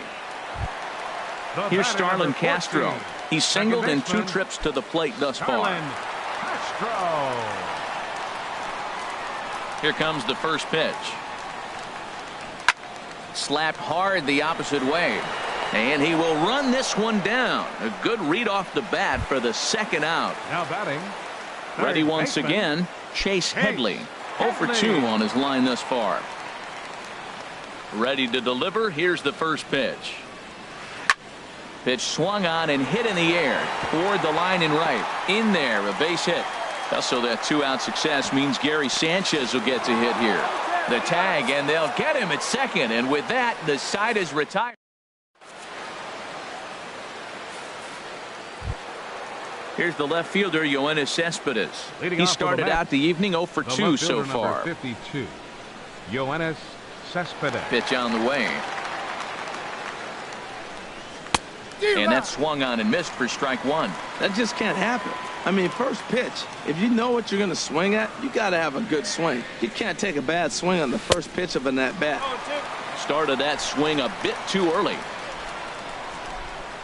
Here's Starlin Castro. He's singled in 2 trips to the plate thus far. Here comes the first pitch. Slapped hard the opposite way. And he will run this one down. A good read off the bat for the second out. Now batting. Ready once again, Chase Headley. 0 for 2 on his line thus far. Ready to deliver. Here's the first pitch. Pitch swung on and hit in the air toward the line and right. In there, a base hit. Also, that 2-out success means Gary Sanchez will get to hit here. The tag, and they'll get him at second. And with that, the side is retired. Here's the left fielder, Yoenis Cespedes. He started out the evening 0 for 2 so far. 52. Yoenis Cespedes. Pitch on the way. And that swung on and missed for strike 1. That just can't happen. I mean, first pitch, if you know what you're going to swing at, you got to have a good swing. You can't take a bad swing on the first pitch of an at-bat. Started that swing a bit too early.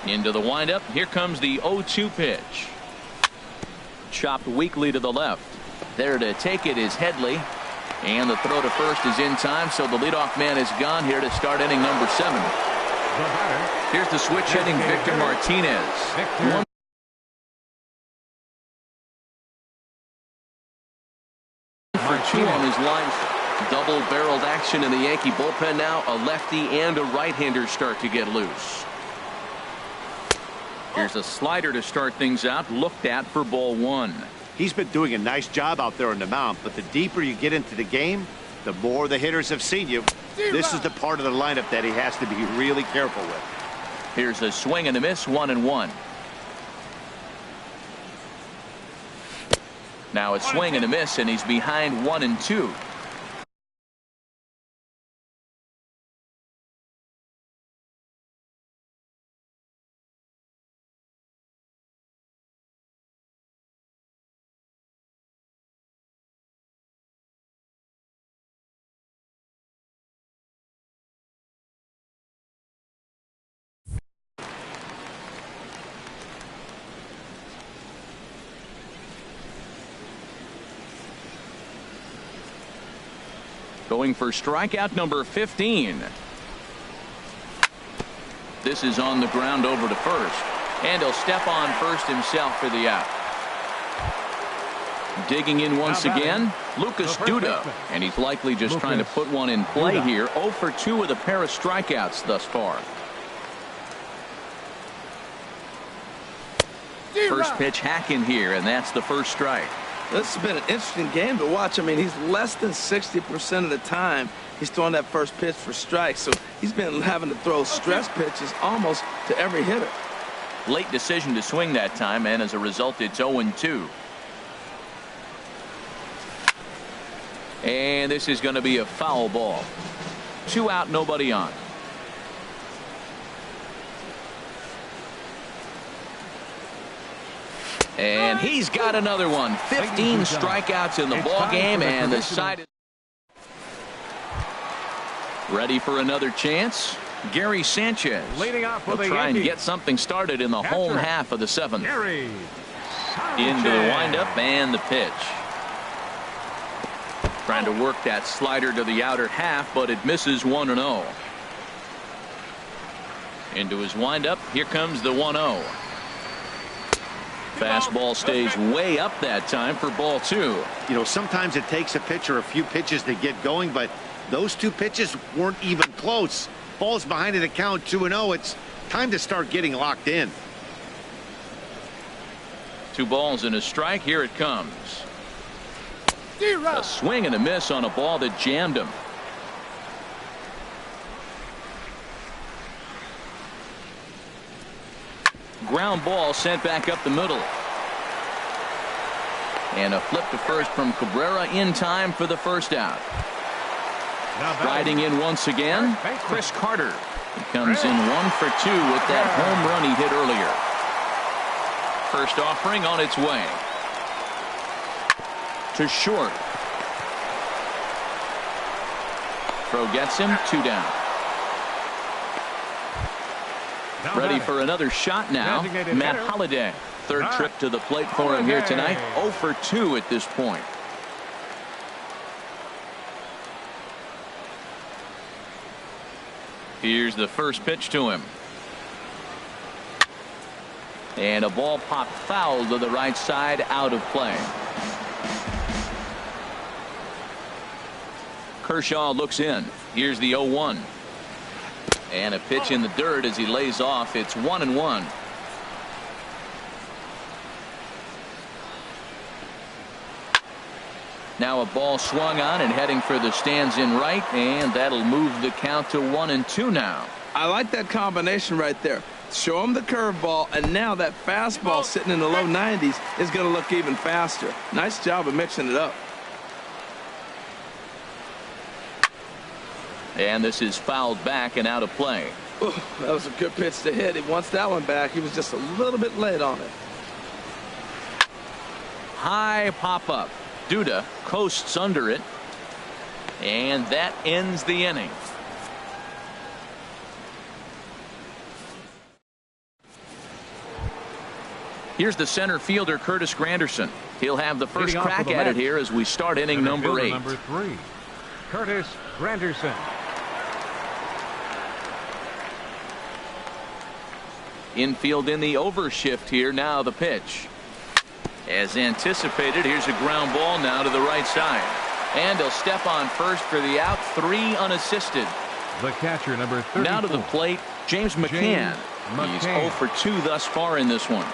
Into the windup. Here comes the 0-2 pitch. Chopped weakly to the left. There to take it is Headley. And the throw to first is in time, so the leadoff man is gone here to start inning number 7. Here's the switch hitting Victor Martinez. 1 for 2 on his line. Double-barreled action in the Yankee bullpen now. A lefty and a right-hander start to get loose. Here's a slider to start things out. Looked at for ball 1. He's been doing a nice job out there on the mound, but the deeper you get into the game, the more the hitters have seen you. This is the part of the lineup that he has to be really careful with. Here's a swing and a miss, 1-1. Now a swing and a miss, and he's behind 1-2. Going for strikeout number 15. This is on the ground over to first. And he'll step on first himself for the out. Digging in once again, Lucas Duda, and he's likely just trying to put one in play here. 0 for 2 with a pair of strikeouts thus far. First pitch hacking here, and that's the first strike. This has been an interesting game to watch. I mean, he's less than 60% of the time he's throwing that first pitch for strikes, so he's been having to throw stress pitches almost to every hitter. Late decision to swing that time, and as a result, it's 0-2. And this is going to be a foul ball. 2 out, nobody on. And he's got another one. 15 strikeouts in the ball game, and the side is ready for another chance. Gary Sanchez will try and get something started in the home half of the 7th. Into the windup and the pitch. Trying to work that slider to the outer half, but it misses 1-0. Into his windup. Here comes the 1-0. Fastball stays way up that time for ball 2. You know, sometimes it takes a pitcher a few pitches to get going, but those 2 pitches weren't even close. Ball's behind in the count, 2-0. It's time to start getting locked in. 2 balls and a strike. Here it comes. A swing and a miss on a ball that jammed him. Ground ball sent back up the middle. And a flip to first from Cabrera in time for the first out. Riding in once again, Chris Carter. He comes in 1 for 2 with that home run he hit earlier. First offering on its way. To short. Throw gets him, 2 down. Ready for another shot now. Matt Holliday. Third trip to the plate for him here tonight. 0 for 2 at this point. Here's the first pitch to him. And a ball popped foul to the right side, out of play. Kershaw looks in. Here's the 0-1. And a pitch in the dirt as he lays off. It's 1-1. Now a ball swung on and heading for the stands in right, and that'll move the count to 1-2 now. I like that combination right there. Show him the curveball, and now that fastball sitting in the low 90s is going to look even faster. Nice job of mixing it up. And this is fouled back and out of play. Ooh, that was a good pitch to hit. He wants that one back. He was just a little bit late on it. High pop up. Duda coasts under it. And that ends the inning. Here's the center fielder, Curtis Granderson. He'll have the first crack at it here as we start inning number 8. Number 3, Curtis Granderson. Infield in the overshift here. Now the pitch. As anticipated, here's a ground ball now to the right side. And he'll step on first for the out. 3 unassisted. The catcher, number 34. Now to the plate, James McCann. He's 0 for 2 thus far in this one.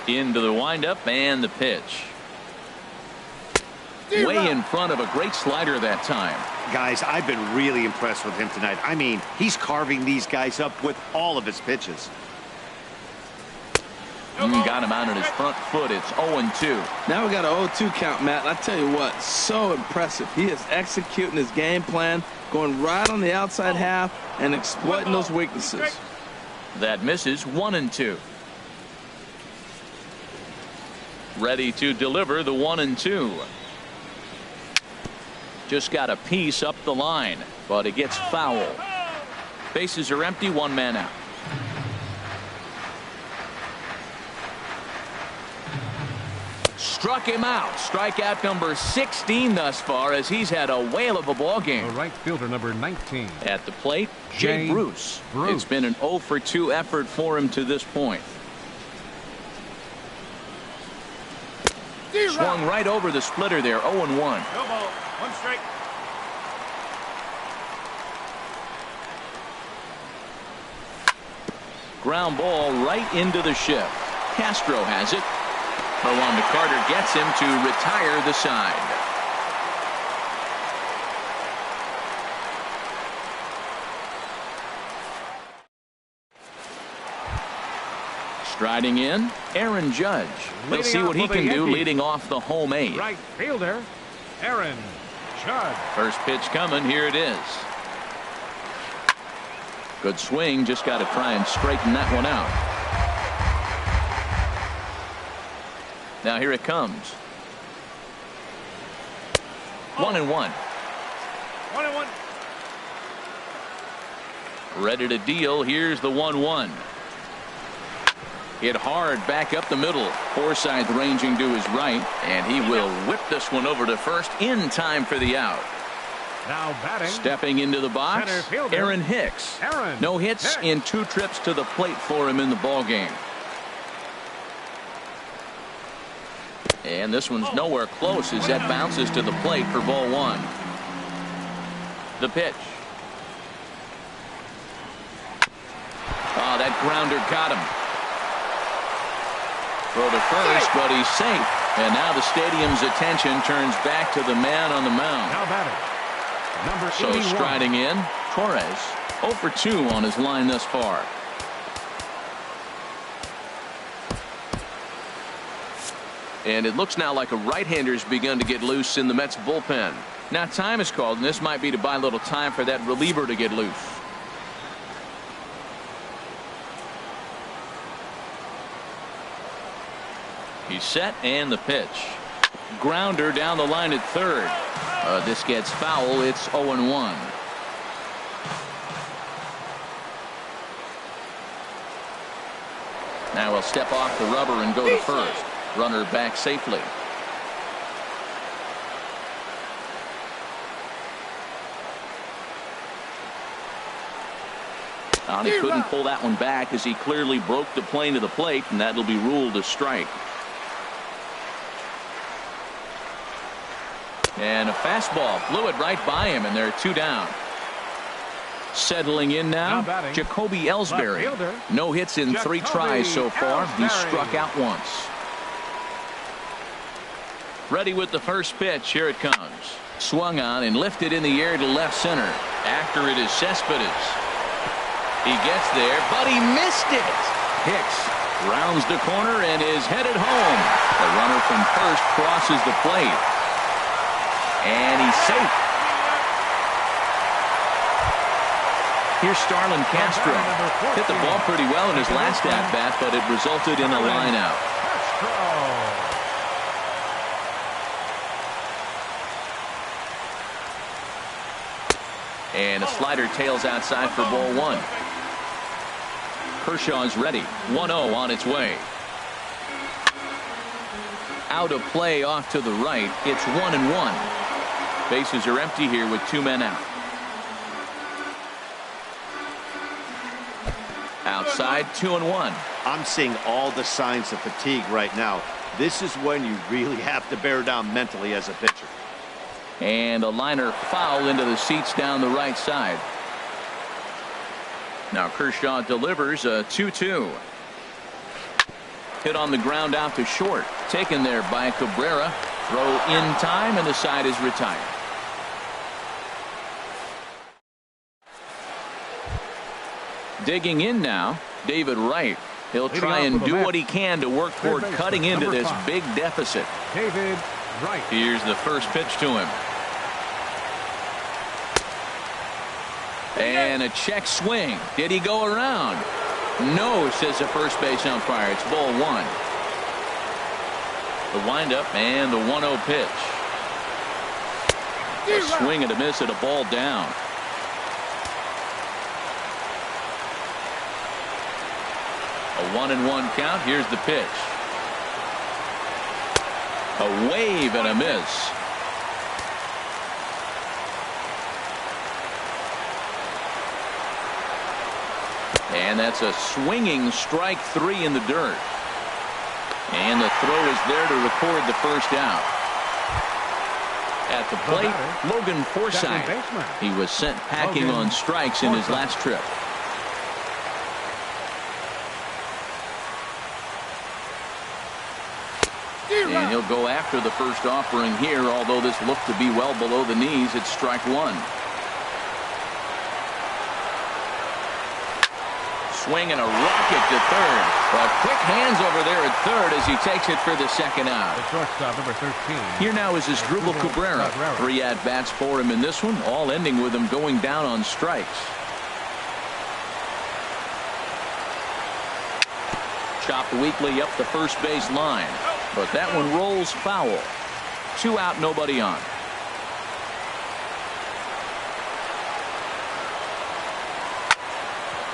Into the windup and the pitch. Way in front of a great slider that time. Guys, I've been really impressed with him tonight. I mean, he's carving these guys up with all of his pitches. Got him out on his front foot. It's 0-2. Now we got an 0-2 count, Matt. I tell you what, so impressive. He is executing his game plan, going right on the outside half and exploiting those weaknesses. That misses. 1-2. Ready to deliver the 1-2. Just got a piece up the line, but it gets foul. Bases are empty. 1 man out. struck him out. Strikeout number 16 thus far, as he's had a whale of a ball game. The right fielder, number 19. At the plate, Jay Bruce. It's been an 0 for 2 effort for him to this point. Swung right over the splitter there, 0-1. No ball, 1 strike. Ground ball right into the shift. Castro has it. Verlander Carter gets him to retire the side. Striding in, Aaron Judge. We'll see what he can do leading off the home 8. Right fielder, Aaron Judge. First pitch coming. Here it is. Good swing. Just got to try and straighten that one out. Now here it comes. 1-1. 1-1. Ready to deal. Here's the 1-1. Hit hard back up the middle. Forsythe ranging to his right, and he will whip this one over to first in time for the out. Now batting. Stepping into the box, Aaron Hicks. No hits in 2 trips to the plate for him in the ball game. And this one's nowhere close as that bounces to the plate for ball 1. The pitch. Oh, that grounder got him. Throw to first, but he's safe. And now the stadium's attention turns back to the man on the mound. Now batting. Number 81. So striding in, Torres. 0 for 2 on his line thus far. And it looks now like a right-hander's begun to get loose in the Mets bullpen. Now time is called, and this might be to buy a little time for that reliever to get loose. He's set, and the pitch. Grounder down the line at third. This gets foul. It's 0-1. Now he'll step off the rubber and go to first. Runner back safely. He couldn't pull that one back as he clearly broke the plane to the plate, and that'll be ruled a strike. And a fastball blew it right by him, and they're 2 down. Settling in now, Jacoby Ellsbury. No hits in 3 tries so far. He's struck out once. Ready with the first pitch. Here it comes. Swung on and lifted in the air to left center. After it is Cespedes. He gets there, but he missed it. Hicks rounds the corner and is headed home. The runner from first crosses the plate. And he's safe. Here's Starlin Castro. Hit the ball pretty well in his last at-bat, but it resulted in a line out. And a slider tails outside for ball 1. Kershaw's ready. 1-0 on its way. Out of play off to the right. It's 1-1. Bases are empty here with 2 men out. Outside, 2-1. I'm seeing all the signs of fatigue right now. This is when you really have to bear down mentally as a pitcher. And a liner foul into the seats down the right side. Now Kershaw delivers a 2-2. Hit on the ground out to short. Taken there by Cabrera. Throw in time, and the side is retired. Digging in now, David Wright. He'll try and do what he can to work toward cutting into this big deficit. David Wright. Here's the first pitch to him. And a check swing. Did he go around? No, says the first base umpire. It's ball 1. The windup and the 1-0 pitch. A swing and a miss at a ball down. A 1-1 count. Here's the pitch. A wave and a miss. And that's a swinging strike 3 in the dirt. And the throw is there to record the first out. At the plate, Logan Forsythe. He was sent packing on strikes in his last trip. And he'll go after the first offering here, although this looked to be well below the knees. It's strike 1. Swing and a rocket to third. But quick hands over there at third as he takes it for the second out. The shortstop, number 13. Here now is Asdrubal Cabrera. 3 at-bats for him in this one, all ending with him going down on strikes. Chopped weakly up the first base line. But that one rolls foul. 2 out, nobody on.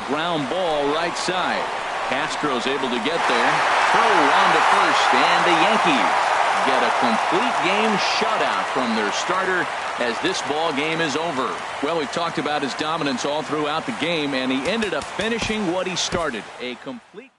Ground ball right side. Castro's able to get there. Throw on to first, and the Yankees get a complete game shutout from their starter as this ball game is over. Well, we've talked about his dominance all throughout the game, and he ended up finishing what he started. A complete